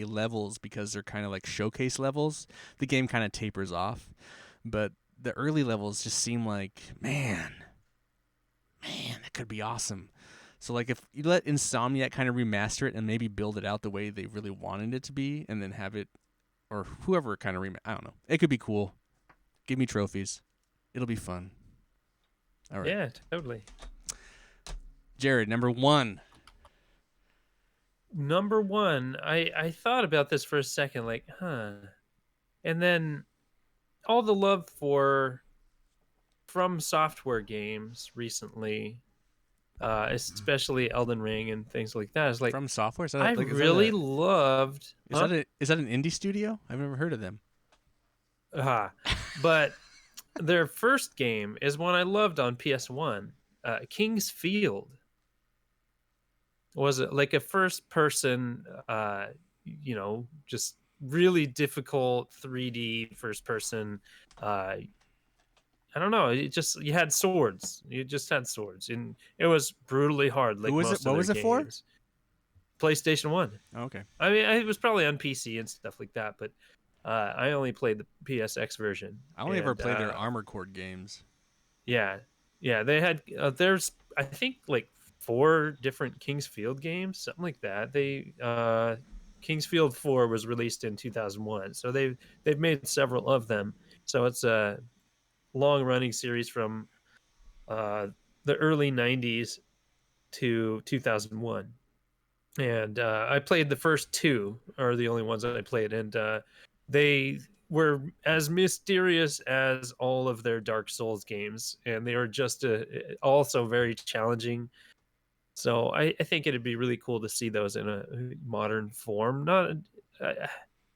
levels, because they're kind of like showcase levels. The game kind of tapers off, but the early levels just seem like man, that could be awesome. So like if you let Insomniac kind of remaster it and maybe build it out the way they really wanted it to be, and then have it, or whoever kind of I don't know, it could be cool. Give me trophies, it'll be fun. All right, Yeah, totally. Jared, number 1. number one, I thought about this for a second, like, and then all the love for From Software games recently, especially Elden Ring and things like that, is like From Software? Is that I like really loved. is that an indie studio? I've never heard of them. But their first game is one I loved on PS1. King's Field was like a first person, just really difficult 3D first person. I don't know. You had swords. You just had swords, and it was brutally hard. Like Who was most it? What of was their it for? games. PlayStation 1. Oh, okay. I mean, it was probably on PC and stuff like that, but I only played the PSX version. I only ever played their Armored Core games. Yeah, they had. There's I think like 4 different King's Field games, something like that. King's Field 4 was released in 2001, so they've made several of them. So it's a long running series from the early 90s to 2001. And I played the first 2, are the only ones that I played, and they were as mysterious as all of their Dark Souls games, and they were just also very challenging. So I think it'd be really cool to see those in a modern form. Not,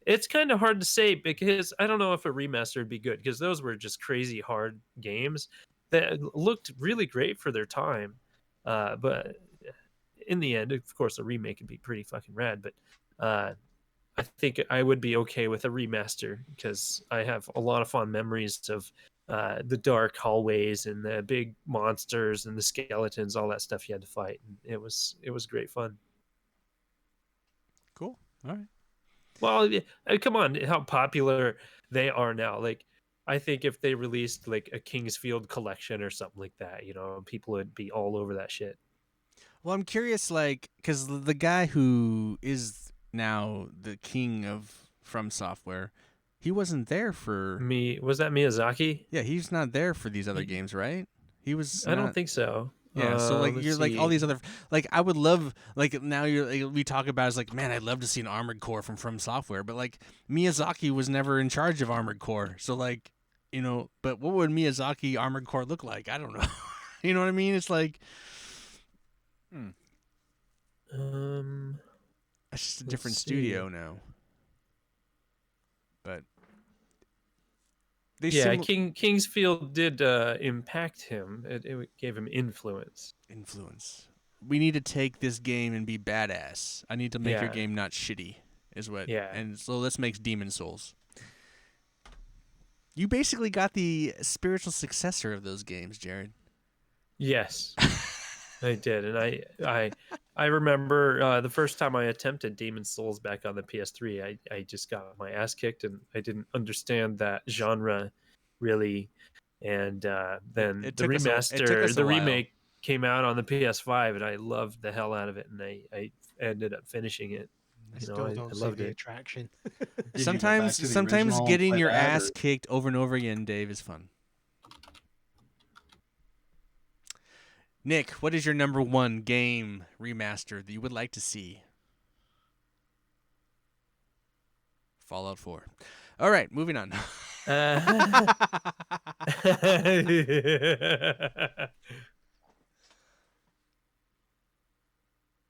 it's kind of hard to say because I don't know if a remaster would be good, because those were just crazy hard games that looked really great for their time. But in the end, of course, a remake would be pretty fucking rad. But I think I would be okay with a remaster because I have a lot of fond memories of the dark hallways and the big monsters and the skeletons, all that stuff you had to fight. And it was great fun. Cool. All right. Well, come on, how popular they are now. Like, I think if they released like a Kingsfield collection or something like that, people would be all over that shit. Well, I'm curious, like, because the guy who is now the king of From Software, he wasn't there for Was that Miyazaki? Yeah, he's not there for these other games, right? He was. I don't think so. Yeah, so like let's you're like all see. these other like I would love like now we talk about it's like man I'd love to see an Armored Core from Software, but like Miyazaki was never in charge of Armored Core, so like but what would Miyazaki Armored Core look like? I don't know. You know what I mean? It's like it's just a different studio now. But Kingsfield did impact him. It gave him influence. We need to take this game and be badass. I need to make your Yeah. game not shitty, is what. Yeah. And so let's make Demon Souls. You basically got the spiritual successor of those games, Jared. Yes, I did, and I remember the first time I attempted Demon Souls back on the PS3. I just got my ass kicked, and I didn't understand that genre really. And then It the took us a remaster, while. remake came out on the PS5, and I loved the hell out of it, and I ended up finishing it. I still don't see loved the it. attraction. Did you go back to the Sometimes original, getting play your that, ass or- kicked over and over again, Dave, is fun. Nick, what is your number 1 game remaster that you would like to see? Fallout 4. All right, moving on.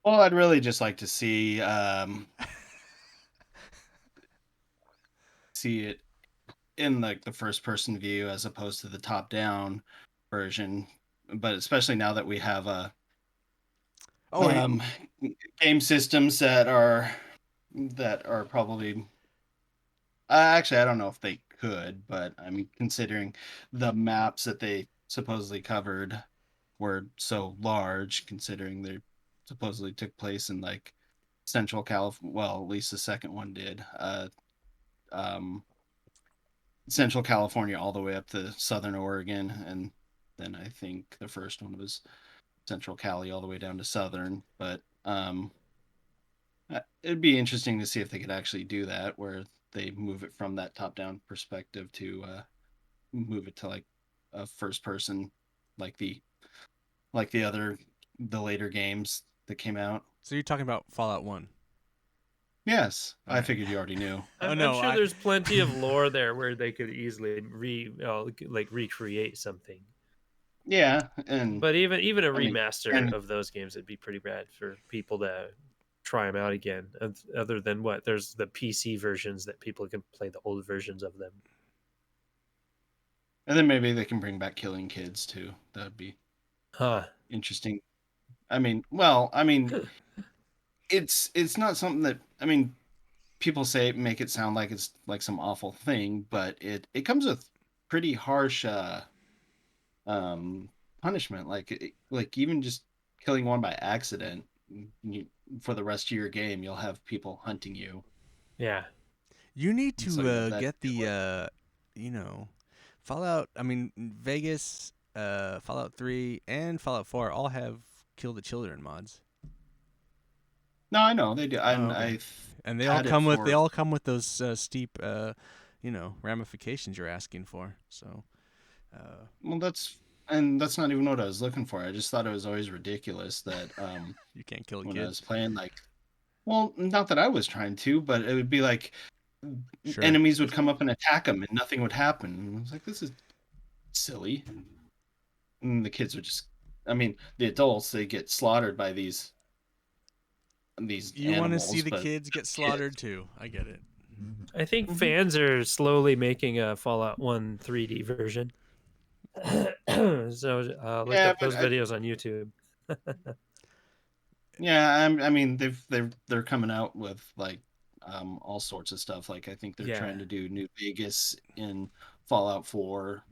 Well, I'd really just like to see see it in like the first person view as opposed to the top down version. But especially now that we have game systems that are probably actually I don't know if they could, but I mean considering the maps that they supposedly covered were so large, considering they supposedly took place in like Central California. Well, at least the second one did. Central California all the way up to Southern Oregon, and then I think the first one was Central Cali all the way down to Southern. But it'd be interesting to see if they could actually do that, where they move it from that top-down perspective to move it to like a first person, like the later games that came out. So you're talking about Fallout 1? Yes, I Alright. figured you already knew. Oh, I'm no, sure I- there's plenty of lore there where they could easily recreate something. Yeah, and But even a I mean, remaster and- of those games would be pretty rad for people to try them out again. Other than what, there's the PC versions that people can play the old versions of them. and then maybe they can bring back killing kids too. That'd be Huh. interesting. I mean, it's not something that people make it sound like it's like some awful thing, but it comes with pretty harsh punishment. Like even just killing one by accident, for the rest of your game, you'll have people hunting you. Yeah. You need So, to that get could the Fallout. I mean, Vegas, Fallout 3, and Fallout 4 all have kill the children mods. No, I know they do. And okay. And they had it all come with those steep ramifications you're asking for. So well, that's not even what I was looking for. I just thought it was always ridiculous that you can't kill a when kid. I was playing, like, well, not that I was trying to, but it would be like Sure. enemies would come up and attack them, and nothing would happen. And I was like, this is silly. And the kids would just, the adults, they get slaughtered by these You want to see animals, the but kids get slaughtered too. I get it. I think fans are slowly making a Fallout 1 3D version. So look Yeah, up but those videos on YouTube. Yeah, they're coming out with like all sorts of stuff. Like I think they're Yeah. trying to do New Vegas in Fallout 4.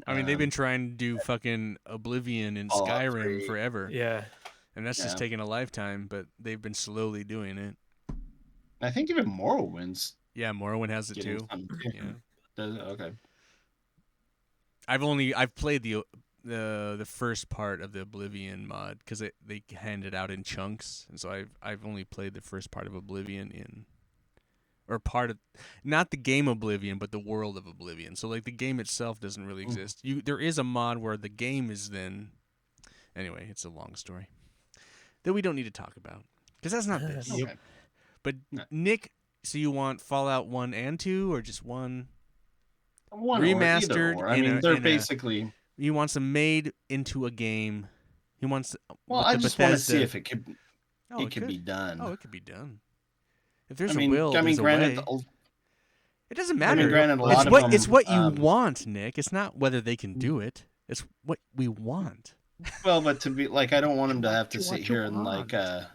I mean, they've been trying to do fucking Oblivion and Fallout Skyrim 3. forever. Yeah. And that's just Yeah. taking a lifetime, but they've been slowly doing it. I think even Morrowind's Yeah, Morrowind has it getting too. something too. Yeah. Does it? Okay. I've played the first part of the Oblivion mod because they hand it out in chunks, and so I've only played the first part of Oblivion not the game Oblivion, but the world of Oblivion. So like the game itself doesn't really exist. There is a mod where the game is then. Anyway, it's a long story that we don't need to talk about because that's not this. Okay. But No. Nick, so you want Fallout 1 and 2 or just one? One Remastered or either or. I in mean, a- they're in a- basically. He wants them made into a game. He wants. Well, with I the just want to Bethesda. see if it could Oh, it could be done. Oh, it could be done. If there's I mean, a will, there's granted, a way. It doesn't matter. granted, a it's lot of what them, it's what you want, Nick. It's not whether they can do it. It's what we want. Well, but to be like, I don't want them to have to What sit you here and like, want.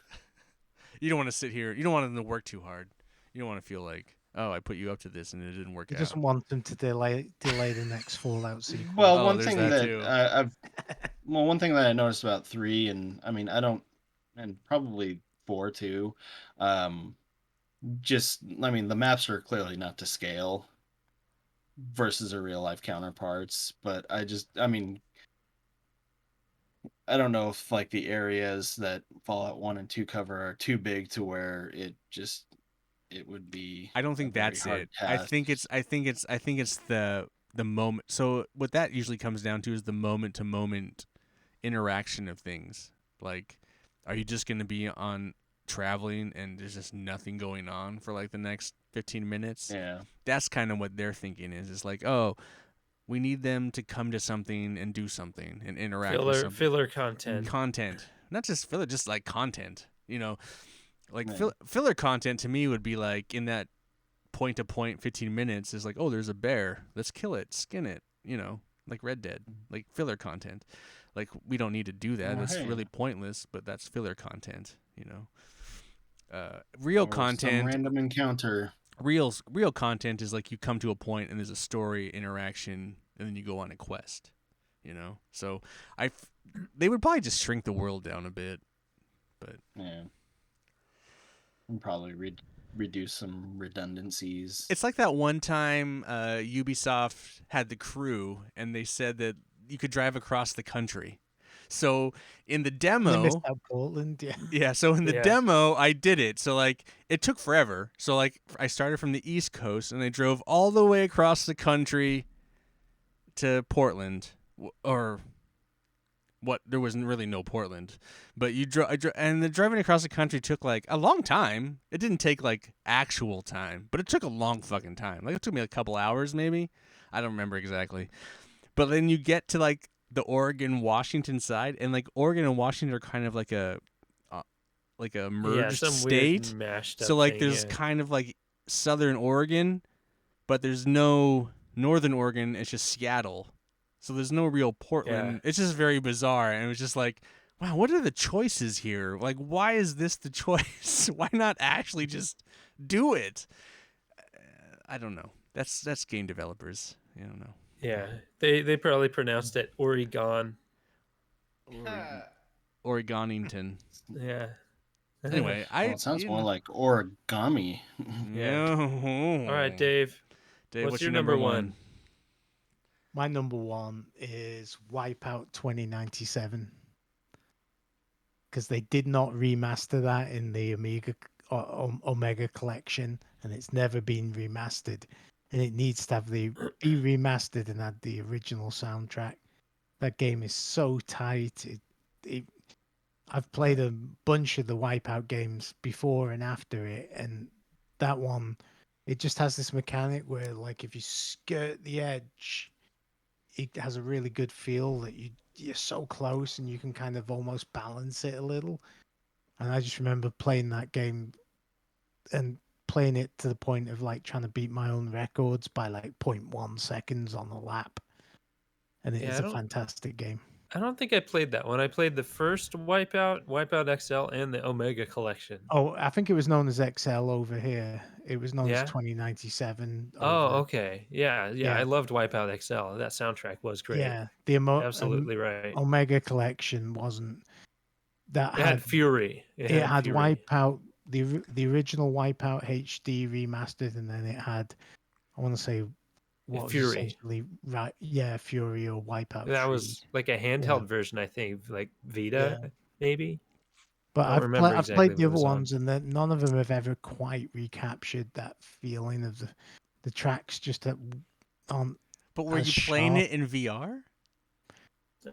You don't want to sit here. You don't want them to work too hard. You don't want to feel like, oh, I put you up to this and it didn't work He out. doesn't want them to delay the next Fallout sequel. Well, Oh, one there's thing that that too. one thing that I noticed about 3, and I don't, and probably 4 too, the maps are clearly not to scale versus their real life counterparts, but I don't know if like the areas that Fallout 1 and 2 cover are too big to where it would be. I don't think a very that's hard it. I task. think it's the moment. So what that usually comes down to is the moment to moment interaction of things. Like, are you just going to be on traveling and there's just nothing going on for like the next 15 minutes? Yeah. That's kind of what they're thinking is. It's like, oh, we need them to come to something and do something and interact with something. Filler content. Content. Not just filler, just like content. You know, like Yeah. filler content to me would be like in that point to point 15 minutes is like, oh, there's a bear. Let's kill it, skin it, you know, like Red Dead, like filler content. Like we don't need to do that. Oh, That's hey. really pointless, but that's filler content, you know. Real Or some content, random encounter. real content is like you come to a point and there's a story interaction and then you go on a quest, you know. So they would probably just shrink the world down a bit, but Yeah. And probably reduce some redundancies. it's like that one time Ubisoft had The Crew and they said that you could drive across the country. So in the They demo, missed out Portland, yeah. yeah, so in the Yeah. demo, I did it. So, like, it took forever. So, like, I started from the East Coast, and I drove all the way across the country to Portland. there wasn't really no Portland, but and the driving across the country took like a long time. It didn't take like actual time, but it took a long fucking time. Like it took me a couple hours maybe. I don't remember exactly. But then you get to like the Oregon Washington side, and like Oregon and Washington are kind of like a merged some state. weird mashed up So like thing, there's yeah. kind of like Southern Oregon, but there's no Northern Oregon. It's just Seattle. So there's no real Portland. Yeah. It's just very bizarre, and it was just like, wow, what are the choices here? Like, why is this the choice? Why not actually just do it? I don't know. That's game developers. I don't know. Yeah, they probably pronounced it Oregon. Oregonington. Yeah. Anyway, Well, it sounds more like origami. Yeah. All right, Dave. Dave, what's your number one? My number one is Wipeout 2097. Because they did not remaster that in the Omega collection, and it's never been remastered. And it needs to have be remastered and add the original soundtrack. That game is so tight. I've played a bunch of the Wipeout games before and after it, and that one, it just has this mechanic where, like, if you skirt the edge, it has a really good feel that you're so close and you can kind of almost balance it a little. And I just remember playing that game and playing it to the point of like trying to beat my own records by like 0.1 seconds on a lap. And it Yeah, is a fantastic game. I don't think I played that one. I played the first Wipeout, Wipeout XL, and the Omega collection. Oh, I think it was known as XL over here. It was known Yeah? as 2097. Oh, over. okay. Yeah. I loved Wipeout XL. That soundtrack was great. Yeah, the Absolutely right. Omega collection wasn't. That It had Fury. It had Fury. Wipeout, the original Wipeout HD remastered, and then it had, I want to say, what was Fury. essentially Fury or Wipeout. That 3. was like a handheld version, I think, like Vita, maybe. But I don't remember I've played the exactly what it other was on. ones, and none of them have ever quite recaptured that feeling of the tracks just on. But were as you playing sharp. it in VR?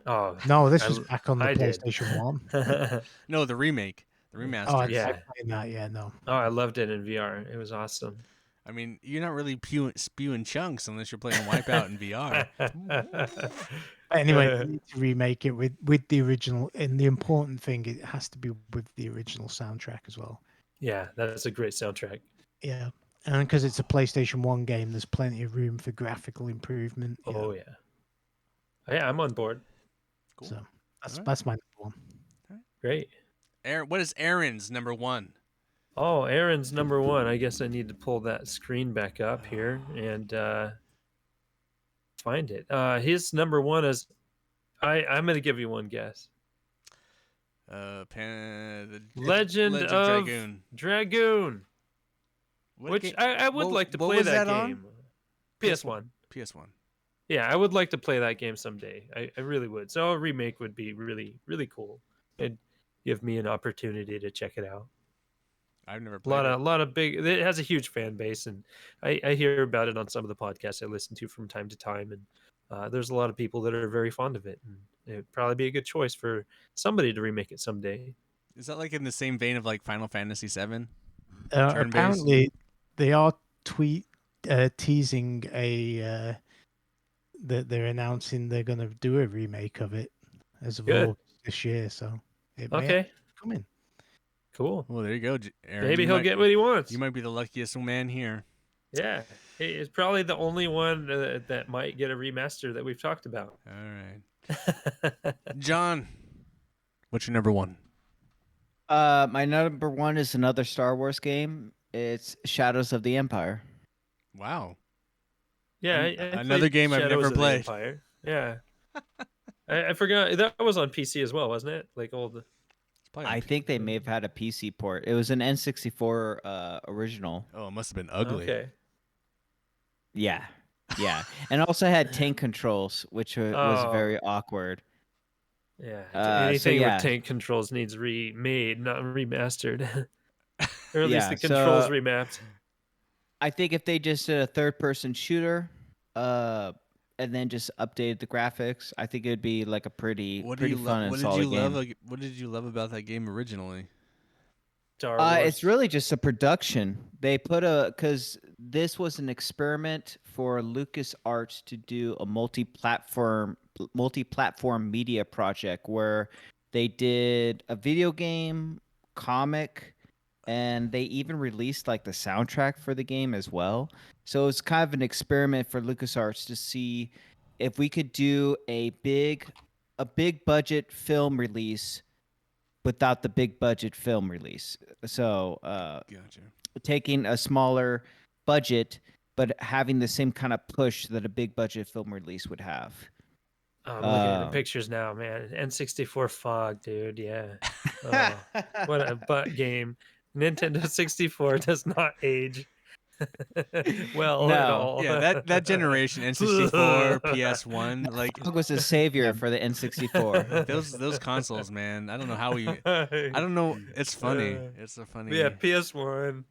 Oh No, this was back on the I did. PlayStation 1. No, the remake, the remaster. Oh, I Yeah. tried playing that. Yeah, no. Oh, I loved it in VR. It was awesome. I mean, you're not really spewing chunks unless you're playing Wipeout in VR. Anyway, you need to remake it with the original, and the important thing, it has to be with the original soundtrack as well. Yeah, that's a great soundtrack. Yeah, and because it's a PlayStation 1 game, there's plenty of room for graphical improvement. Oh yeah. Yeah, I'm on board. Cool. So Alright. that's my number one. Great. Aaron, what is Aaron's number one? Oh, Aaron's number one. I guess I need to pull that screen back up here and find it. His number one is, I'm going to give you one guess. Legend of Dragoon. Which I would like to play that game. PS1. PS1. Yeah, I would like to play that game someday. I really would. So a remake would be really, really cool. It'd give me an opportunity to check it out. I've never played A lot of big. It has a huge fan base, and I hear about it on some of the podcasts I listen to from time to time. And there's a lot of people that are very fond of it, and it'd probably be a good choice for somebody to remake it someday. Is that like in the same vein of like Final Fantasy VII? Apparently, they are teasing a that they're announcing they're going to do a remake of it as of August this year. So it may come in. Cool. Well, there you go, Aaron. Maybe he'll get what he wants. You might be the luckiest man here. Yeah, it's probably the only one that might get a remaster that we've talked about. All right. John, what's your number one? My number one is another Star Wars game. It's Shadows of the Empire. Wow. Yeah, another game I've never played. Yeah. I forgot that was on PC as well, wasn't it? Like old. I think they may have had a PC port. It was an N64 original. Oh, it must have been ugly. Okay. Yeah, and also had tank controls, which was very awkward. Yeah, anything with tank controls needs remade, not remastered, or at least the controls remapped. I think if they just did a third-person shooter, and then just updated the graphics, I think it would be like a pretty What pretty fun and What did solid you game. love? What did you love about that game originally? Star Wars. It's really just a production. They put because this was an experiment for LucasArts to do a multi-platform media project where they did a video game, comic, and they even released like the soundtrack for the game as well. So it's kind of an experiment for LucasArts to see if we could do a big budget film release without the big budget film release. So Gotcha. taking a smaller budget but having the same kind of push that a big budget film release would have. I'm looking at the pictures now, man. N64 Fog, dude. Yeah. Oh, what a butt game. Nintendo 64 does not age well at No. all. Yeah, that generation, N64, PS1, like Fog was a savior for the N64. those consoles, man. I don't know how we. I don't know. It's funny. It's a funny. Yeah, PS1.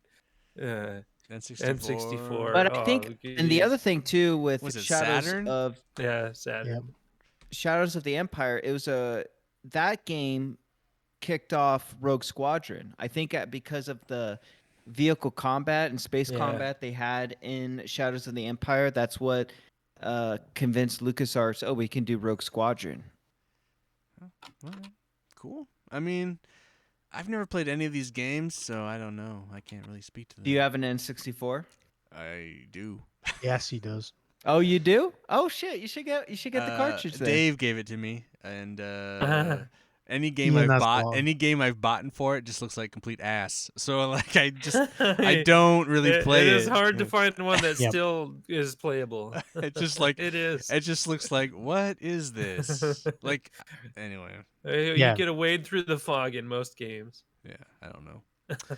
N64. N64. But I Oh, think, and the geez. other thing too with Was it Shadows Saturn? of Yeah, Saturn. Shadows of the Empire, it was that game kicked off Rogue Squadron. I think because of the vehicle combat and space Yeah. combat they had in Shadows of the Empire, that's what convinced LucasArts, oh, we can do Rogue Squadron. Well, cool. I mean, I've never played any of these games, so I don't know. I can't really speak to them. Do you have an N64? I do. Yes, he does. Oh, you do? Oh shit! You should get the cartridge then. Dave gave it to me, and any game Ian I've has bought, one. any game I've bought for it just looks like complete ass. So like I don't really play It it. is hard to find one that Yep. still is playable. It's just like It is. it just looks like, what is this? Like, anyway, You Yeah. get to wade through the fog in most games. yeah, I don't know.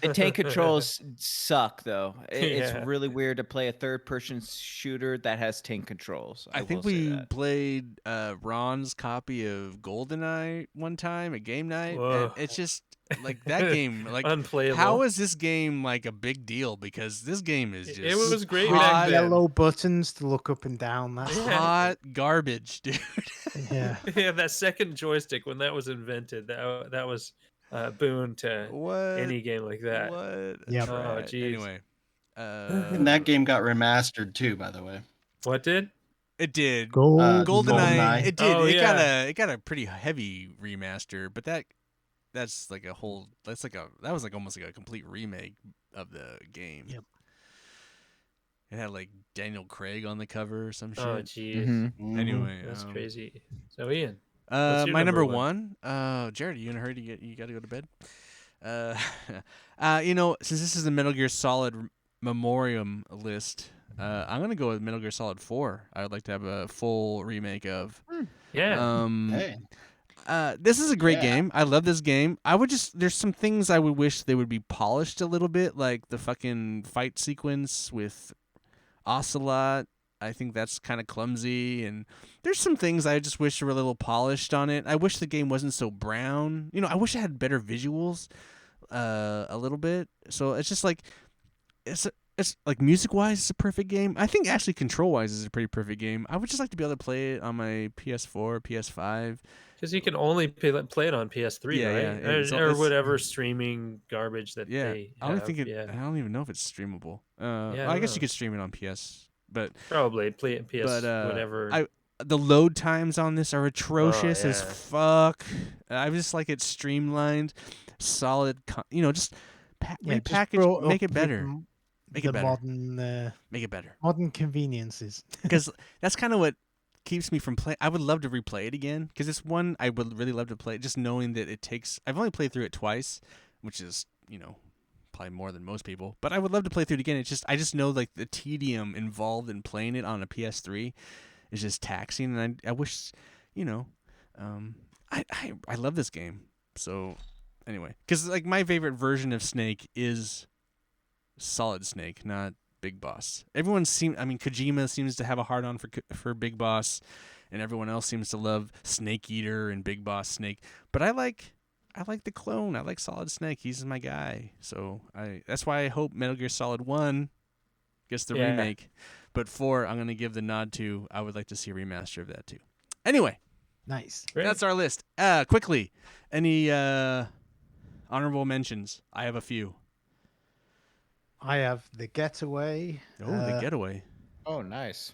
The tank controls suck though. It's Yeah. really weird to play a third-person shooter that has tank controls. I think will say we that. played Ron's copy of GoldenEye one time at game night, Whoa. and it's just like that game. Like, Unplayable. how is this game like a big deal? Because this game is just It was great hot, back then. Yellow buttons to look up and down. That's hot garbage, dude. yeah. Yeah, that second joystick when that was invented, that was a boon to What? any game like that. What? Yep. Try Oh, it. jeez. Anyway, And that game got remastered too, by the way. What did? it did. Gold. GoldenEye. GoldenEye. It did. Oh, It got a pretty heavy remaster, but that's like a whole. That was like almost like a complete remake of the game. Yep. It had like Daniel Craig on the cover or some shit. Oh, jeez. Mhm. Mhm. Anyway, That's crazy. So, Ian. my What's your number number one. Jared, are you in a hurry to you got to go to bed? Since this is a Metal Gear Solid memoriam list, I'm gonna go with Metal Gear Solid 4. I would like to have a full remake of. Yeah. Hey, This is a great Yeah. game. I love this game. There's some things I would wish they would be polished a little bit, like the fucking fight sequence with Ocelot. I think that's kind of clumsy, and there's some things I just wish were a little polished on it. I wish the game wasn't so brown. I wish it had better visuals, a little bit. So it's just like, it's like music-wise, it's a perfect game. I think actually control-wise, it's a pretty perfect game. I would just like to be able to play it on my PS4, PS5. Because you can only play it on PS3, Yeah, right? yeah, it's- Or it's- whatever streaming garbage that Yeah, they I don't have. think it. Yeah, I don't even know if it's streamable. I I guess don't you know. could stream it on PS, but probably play it PS But, whatever. the load times on this are atrocious as yeah. fuck. I just like it streamlined, solid. Just Yeah, just repackage, brought make up it with better, m- make the it better, modern make it better. modern conveniences. Because that's kind of what keeps me from playing. I would love to replay it again because it's one I would really love to play. Just knowing that it takes. I've only played through it twice, which is probably more than most people. But I would love to play through it again. I just know like the tedium involved in playing it on a PS3 is just taxing, and I wish, I love this game. So anyway, because like my favorite version of Snake is Solid Snake, not Big Boss. Kojima seems to have a hard on for Big Boss, and everyone else seems to love Snake Eater and Big Boss Snake. But I like the clone. I like Solid Snake. He's my guy. So that's why I hope Metal Gear Solid 1 gets the Yeah. remake. But 4, I'm gonna give the nod to. I would like to see a remaster of that too. Anyway, Nice. Great. that's our list. Quickly, any honorable mentions? I have a few. I have The Getaway. Oh, The Getaway. Oh, nice.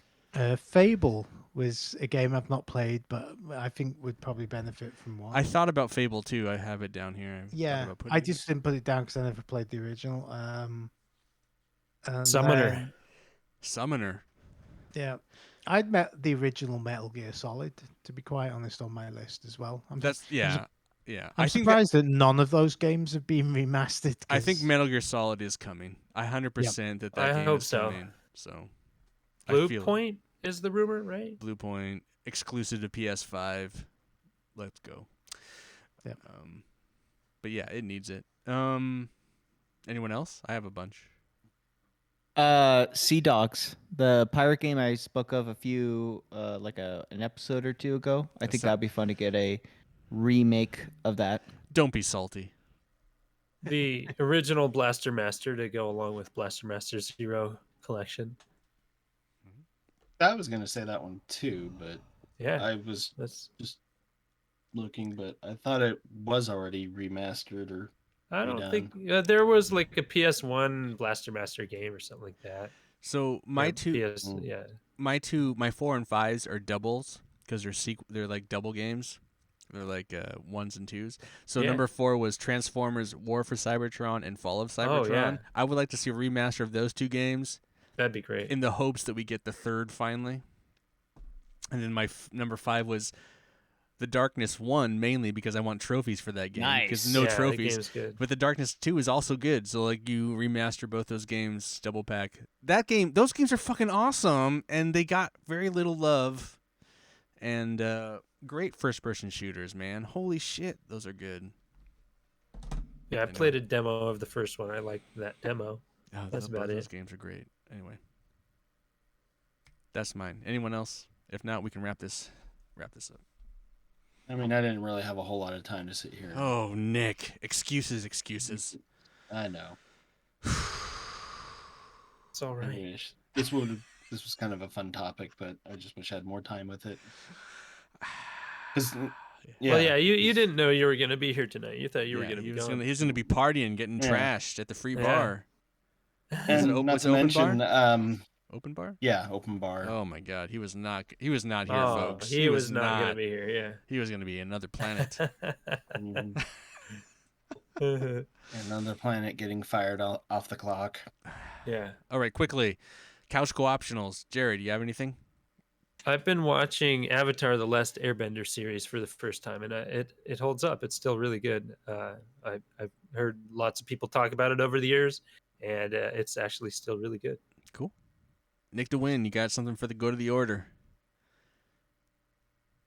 Fable was a game I've not played, but I think would probably benefit from one. I thought about Fable too. I have it down here. I've thought Yeah, about putting I it. just didn't put it down because I never played the original. And Summoner. then- Summoner. yeah, I'd met the original Metal Gear Solid, to be quite honest, on my list as well. That's yeah. Yeah. I'm I think that, surprised that none of those games have been remastered. I think 'cause- Metal Gear Solid is coming. I 100% that I game hope is so. coming. So I Blue feel it. Point is the rumor, right? Blue Point exclusive to PS5. Let's go. Yep. But yeah, it needs it. Anyone else? I have a bunch. Sea Dogs, the pirate game I spoke of a few, an episode or two ago. I think not- that'd be fun to get a remake of that. Don't be salty. The original Blaster Master to go along with Blaster Master Zero collection. I was gonna say that one too, but Yeah, I was that's. just looking, but I thought it was already remastered or I don't redone. think there was like a PS1 Blaster Master game or something like that. So my Or two yeah. my 4 and 5s are doubles because they're like double games. They're like 1s and 2s. So Yeah. number 4 was Transformers: War for Cybertron and Fall of Cybertron. Oh, yeah. I would like to see a remaster of those 2 games That'd be great. in the hopes that we get the third finally. And then my number 5 was The Darkness 1, mainly because I want trophies for that game. Because Nice. no Yeah, that trophies. game's good. But The Darkness 2 is also good. So like you remaster both those games, double pack. Those games are fucking awesome, and they got very little love. And great first person shooters, man. Holy shit, those are good. Yeah, I I know. played a demo of the first one. I liked that demo. Oh, That's both about those it. games are great. Anyway. That's mine. Anyone else? If not, we can wrap this up. I mean, I didn't really have a whole lot of time to sit here. Oh, Nick. Excuses. I know. It's all I right. wish this was kind of a fun topic, but I just wish I had more time with it. 'Cause, Well, yeah, you 'cause- didn't know you were gonna be here tonight. You thought you were Yeah, gonna be he was gone. he's gonna be partying, getting Yeah. trashed at the free Yeah. bar. And it not was to it open bar? mention, Open bar? yeah, open bar. Oh my God, he was not here, Oh, folks. he was not gonna be here. Yeah. He was gonna be another planet. Mhm. Another planet getting fired off the clock. Yeah. All right, quickly, couch co-optionals. Jared, you have anything? I've been watching Avatar: The Last Airbender series for the first time, and it holds up. It's still really good. I've heard lots of people talk about it over the years, and it's actually still really good. Cool. Nick DeWin, you got something for the go to the order?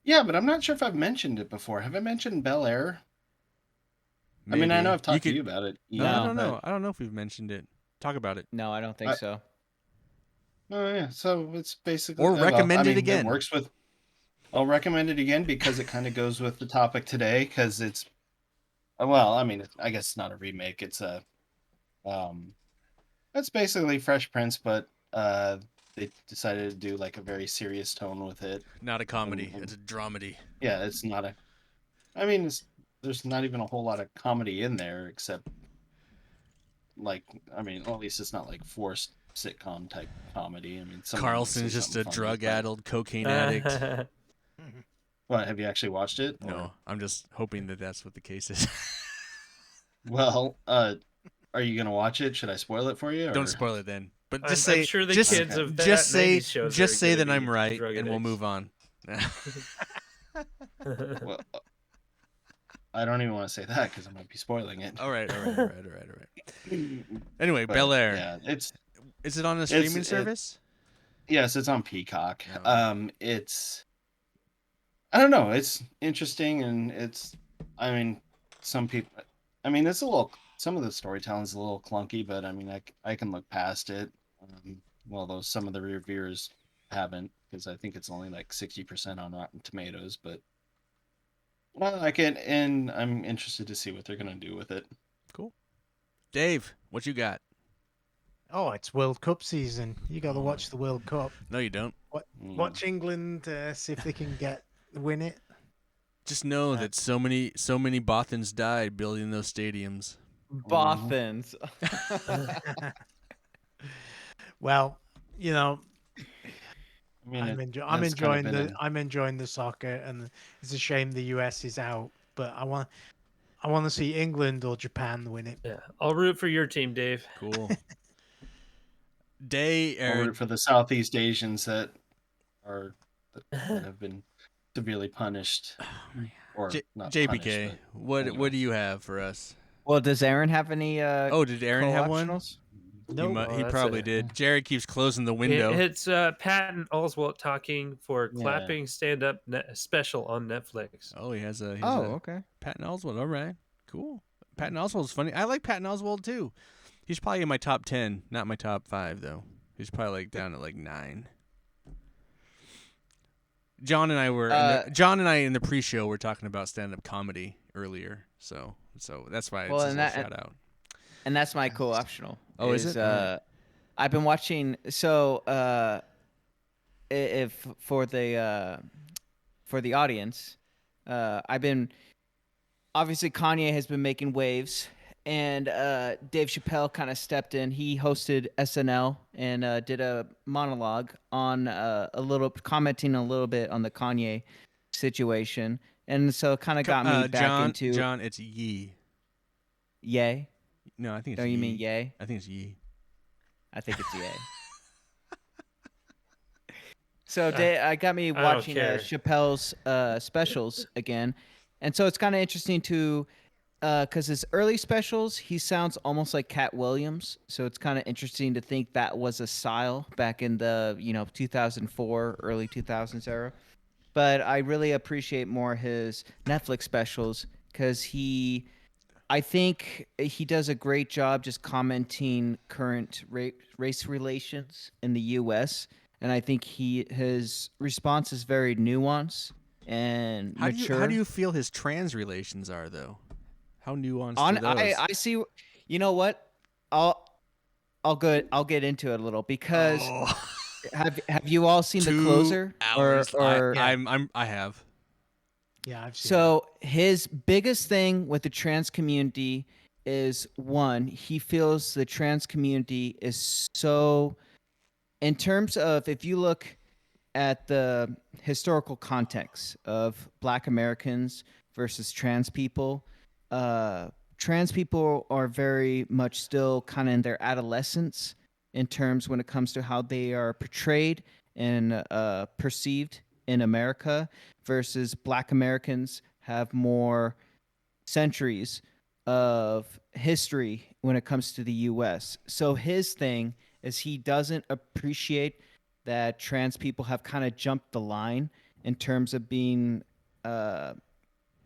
Yeah, but I'm not sure if I've mentioned it before. Have I mentioned Bel Air? I mean, I Maybe. know I've talked to could- you about it. No, I No, don't know. but- I don't know if we've mentioned it. Talk about it. No, I don't think so. Oh yeah, so it's basically Or recommend it It again. works with. I'll recommend it again because it kind of goes with the topic today. Because it's, well, I mean, I guess it's not a remake. It's it's basically Fresh Prince, but they decided to do like a very serious tone with it. Not a comedy. Mhm. It's a dramedy. Yeah, it's not a. I mean, there's not even a whole lot of comedy in there except, like, I mean, well, at least it's not like forced sitcom type comedy. I mean, someone would say Carlson's just a something funny, but- drug-addled cocaine addict. What, have you actually watched it? No, Or- I'm just hoping that that's what the case is. Well, are you gonna watch it? Should I spoil it for you? Or... Don't spoil it then. But I'm just say, sure the just, kids of that just say, 90s shows just are say gonna that I'm be right, drug and we'll addicts. move on. Well, I don't even want to say that because I might be spoiling it. all right. Anyway, But, Bel Air. Yeah, Is it on a It's- streaming it- service? yes, it's on Peacock. Oh. It's, I don't know, it's interesting, and it's, I mean, some people, I mean, it's a little, some of the storytelling is a little clunky, but I mean, I can look past it. Well, though some of the reviewers haven't, because I think it's only like 60% on Rotten Tomatoes, but well, I can, and I'm interested to see what they're gonna do with it. Dave, what you got? Oh, it's World Cup season. You got to Oh, watch the World Cup. No, you don't. Watch England see if they can win it. Just know Uh, that so many Bothans died building those stadiums. Bothans. Well, you know, I mean, I'm that's kind of been I'm enjoying the soccer, and it's a shame the US is out. But I want to see England or Japan win it. Yeah, I'll root for your team, Dave. Cool. Day I'll or root for the Southeast Asians that have been severely punished, or not JPK. punished. What anyway. do you have for us? Well, does Aaron have any? Oh, did Aaron have one? co-optionals? No, He that's probably it. did. Jared keeps closing the window. It's Patton Oswalt talking for Yeah. clapping stand-up special on Netflix. Oh, he has a Okay. Patton Oswalt. All right, cool. Patton Oswalt's funny. I like Patton Oswalt too. He's probably in my top 10, not my top 5 though. He's probably like down at like 9. John and I in the pre-show were talking about stand-up comedy earlier, so that's why it's Well, a and little that- shout out. And that's my co-optional. Oh, is it? Alright. I've been watching. So, if for the audience, I've been obviously Kanye has been making waves, and Dave Chappelle kind of stepped in. He hosted SNL and did a monologue on commenting a little bit on the Kanye situation, and so it kind of got me back into John, it's Yee. Yay. No, I think it's Don't Yee. you mean yay? I think it's Yee. I think it's yay. So I got me I don't watching care. Chappelle's specials again, and so it's kind of interesting to, because his early specials he sounds almost like Cat Williams, so it's kind of interesting to think that was a style back in the 2004 early 2000s era. But I really appreciate more his Netflix specials because I think he does a great job just commenting current race relations in the U.S. And I think his response is very nuanced and mature. How do you feel his trans relations are though? How nuanced are those? I see. You know what? I'll get into it a little because Oh. have you all seen The 2 Closer? hours. Or I have. yeah, I've seen. So his biggest thing with the trans community is one, he feels the trans community is so, in terms of if you look at the historical context of Black Americans versus trans people are very much still kind of in their adolescence in terms when it comes to how they are portrayed and perceived in America versus Black Americans have more centuries of history when it comes to the US. So his thing is he doesn't appreciate that trans people have kind of jumped the line in terms of being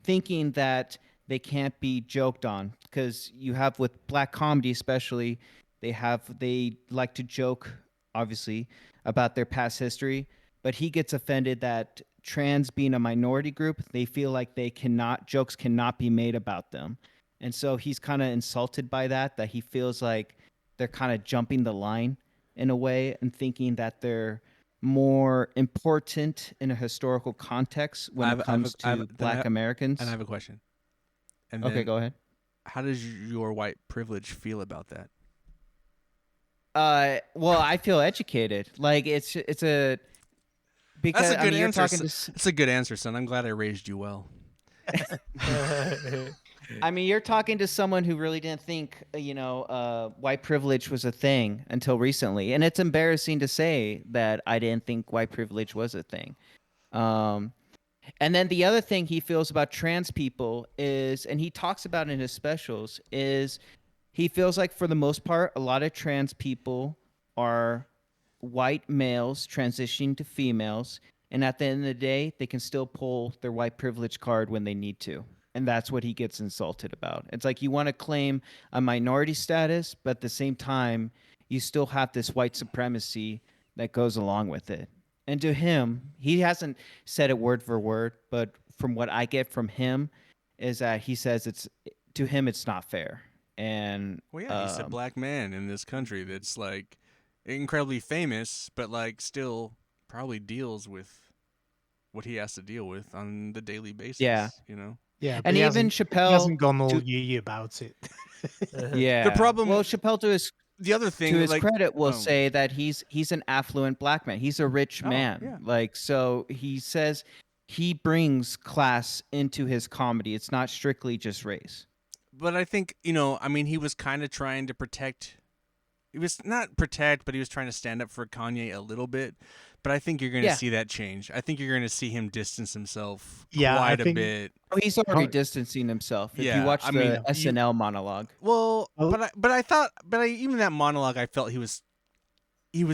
thinking that they can't be joked on, because you have with Black comedy especially, they like to joke obviously about their past history, but he gets offended that trans being a minority group, they feel like jokes cannot be made about them. And so he's kind of insulted by that he feels like they're kind of jumping the line in a way and thinking that they're more important in a historical context when it comes to Black Americans. And I have a question. And Okay, then, go ahead. How does your white privilege feel about that? Well, I feel educated. Like it's a because That's a good you're answer. talking That's a good answer, son. I'm glad I raised you well. you're talking to someone who really didn't think white privilege was a thing until recently, and it's embarrassing to say that I didn't think white privilege was a thing. And then the other thing he feels about trans people is, and he talks about in his specials, is he feels like for the most part, a lot of trans people are white males transitioning to females, and at the end of the day, they can still pull their white privilege card when they need to. And that's what he gets insulted about. It's like you want to claim a minority status, but at the same time, you still have this white supremacy that goes along with it. And to him, he hasn't said it word for word, but from what I get from him is that he says to him it's not fair. and Well, yeah, he's a black man in this country that's like incredibly famous, but like still probably deals with what he has to deal with on the daily basis. Yeah. You know. Yeah, but and he even hasn't, he Chappelle. hasn't gone all to- yee about it. yeah. problem- Well, Chappelle The other thing, to his like, credit, will oh, say that he's an affluent black man. He's a rich Oh, man. yeah. Like, so he says he brings class into his comedy. It's not strictly just race. but I think I mean, he was kind of trying to protect. He was not protect, but he was trying to stand up for Kanye a little bit. But I think you're going to Yeah. see that change. I think you're going to see him distance himself Yeah, I quite a think- bit. Oh, he's already Oh. distancing himself. If Yeah, you watch I the mean, SNL monologue. Well, Well- but I thought, even that monologue, I felt he was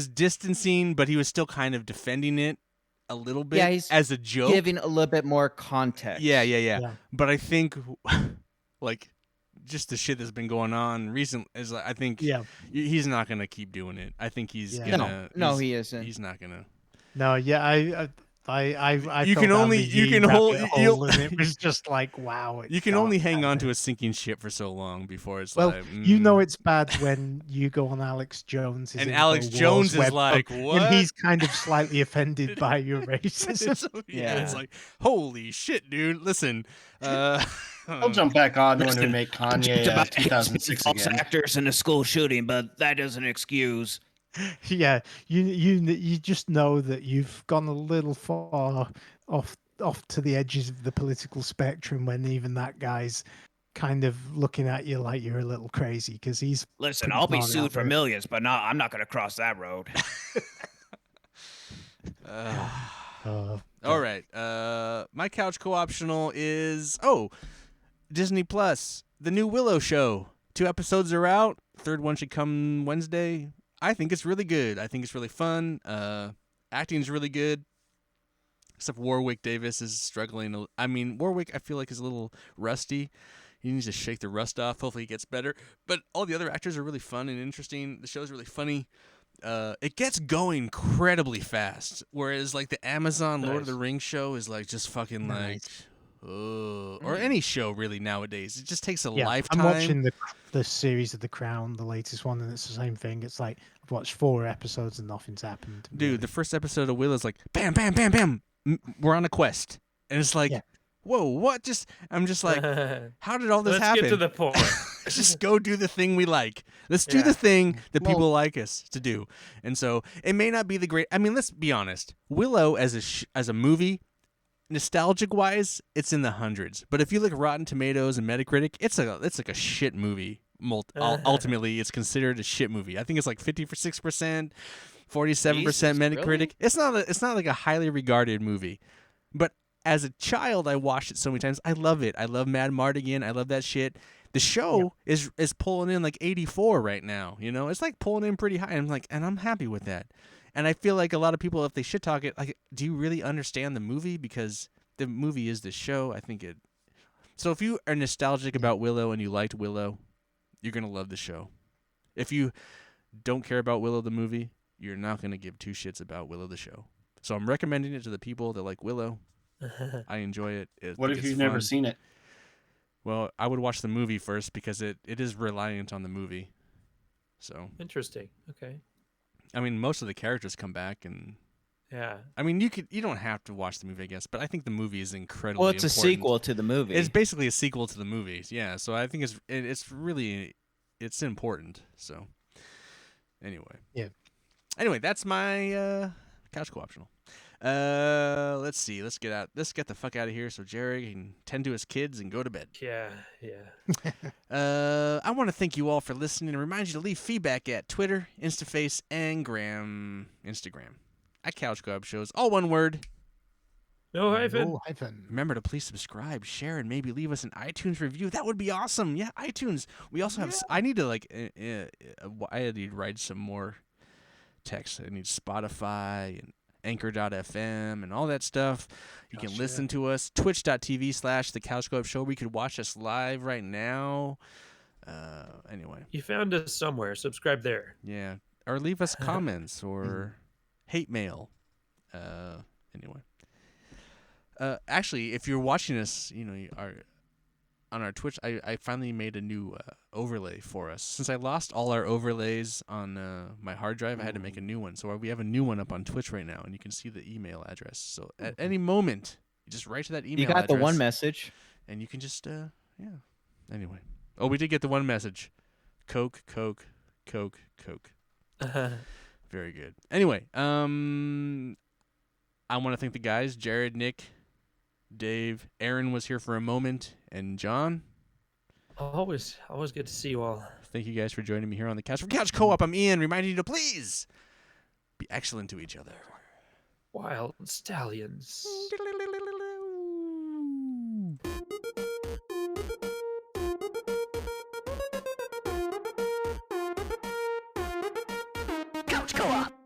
distancing, but he was still kind of defending it a little bit Yeah, he's as a joke. Giving a little bit more context. Yeah. Yeah. But I think, like, just the shit that's been going on recently is, like, I think Yeah. he's not gonna keep doing it. I think he's Yeah. gonna. No, he's- he isn't. He's not gonna. No, yeah, I You fell can down only- the you yee can rabbit hold- hole, and it was just like, wow. You it's can dark only hang down on to there. a sinking ship for so long before it's Well, like. you know mm. it's bad when you go on Alex Jones' And Alex Jones is like, what? and he's kind of slightly offended by your racism. It's Yeah. like, holy shit, dude. Listen, I'll jump back on when we make Kanye 2006 again. actors in a school shooting, but that doesn't excuse. Yeah, you just know that you've gone a little far off to the edges of the political spectrum when even that guy's kind of looking at you like you're a little crazy because he's Listen, pretty I'll be far sued out for there. millions, but no, I'm not going to cross that road. All right. My couch co-optional is Disney Plus, the new Willow show. 2 episodes are out. Third one should come Wednesday. I think it's really good. I think it's really fun. Acting's really good. Except Warwick Davis is struggling. I mean, Warwick, I feel like is a little rusty. He needs to shake the rust off. Hopefully he gets better. But all the other actors are really fun and interesting. The show's really funny. It gets going incredibly fast. Whereas like the Amazon Lord of the Rings show is like just fucking like, or any show really nowadays. It just takes a lifetime. I'm watching the series of The Crown, the latest one, and it's the same thing. It's like I've watched 4 episodes and nothing's happened. Dude, really. the first episode of Will is like, bam, bam, bam, bam. We're on a quest. And it's like, Yeah. whoa, what? I'm just like, how did all this Let's happen? get to the point. Let's just go do the thing we like. Let's do Yeah. the thing that Well- people like us to do. And so it may not be the great. I mean, let's be honest. Willow as a movie, nostalgic wise, it's in the hundreds. But if you look at Rotten Tomatoes and Metacritic, it's like a shit movie. Ultimately, it's considered a shit movie. I think it's like 56%, 47% Jesus, Metacritic. really? It's not like a highly regarded movie. But as a child, I watched it so many times. I love it. I love Mad Mardigan. I love that shit. The show is pulling in like 84 right now. You know, it's like pulling in pretty high. And I'm happy with that. And I feel like a lot of people, if they shit talk it, like, do you really understand the movie? Because the movie is the show. I think it. So if you are nostalgic about Willow and you liked Willow, you're gonna love the show. If you don't care about Willow the movie, you're not gonna give 2 shits about Willow the show. So I'm recommending it to the people that like Willow. I enjoy it. What if you've never seen it? Well, I would watch the movie first because it is reliant on the movie. So Interesting. Okay. I mean, most of the characters come back, and Yeah. I mean, you don't have to watch the movie, I guess, but I think the movie is incredibly. Well, it's a important. sequel to the movie. It's basically a sequel to the movies, yeah. So I think it's really important. So anyway, Yeah. Anyway, that's my couch co-optional. Let's see. Let's get the fuck out of here so Jerry can tend to his kids and go to bed. Yeah. I want to thank you all for listening and remind you to leave feedback at Twitter, Instaface, and Instagram. At Couch Co-op Shows, all one word. No hyphen. No hyphen. Remember to please subscribe, share, and maybe leave us an iTunes review. That would be awesome. Yeah, iTunes. We also have. I need to I need to write some more text. I need Spotify and Anchor.fm and all that stuff. You can listen to us. Twitch.tv/The Couch Co-op Show. We could watch us live right now. Anyway. You found us somewhere. Subscribe there. Yeah. Or leave us comments or hate mail. Anyway. Actually, if you're watching us, on our Twitch, I finally made a new overlay for us. Since I lost all our overlays on my hard drive, I had to make a new one. So we have a new one up on Twitch right now, and you can see the email address. So at any moment, you just write to that email You got address. the one message. And you can just, yeah. Anyway. Oh, we did get the one message. Coke, Coke, Coke, Coke. Very good. Anyway, I want to thank the guys, Jared, Nick, Dave, Aaron was here for a moment, and John. Always good to see you all. Thank you guys for joining me here on the couch. From Couch Co-op, I'm Ian, reminding you to please be excellent to each other. Wild stallions. Couch Co-op.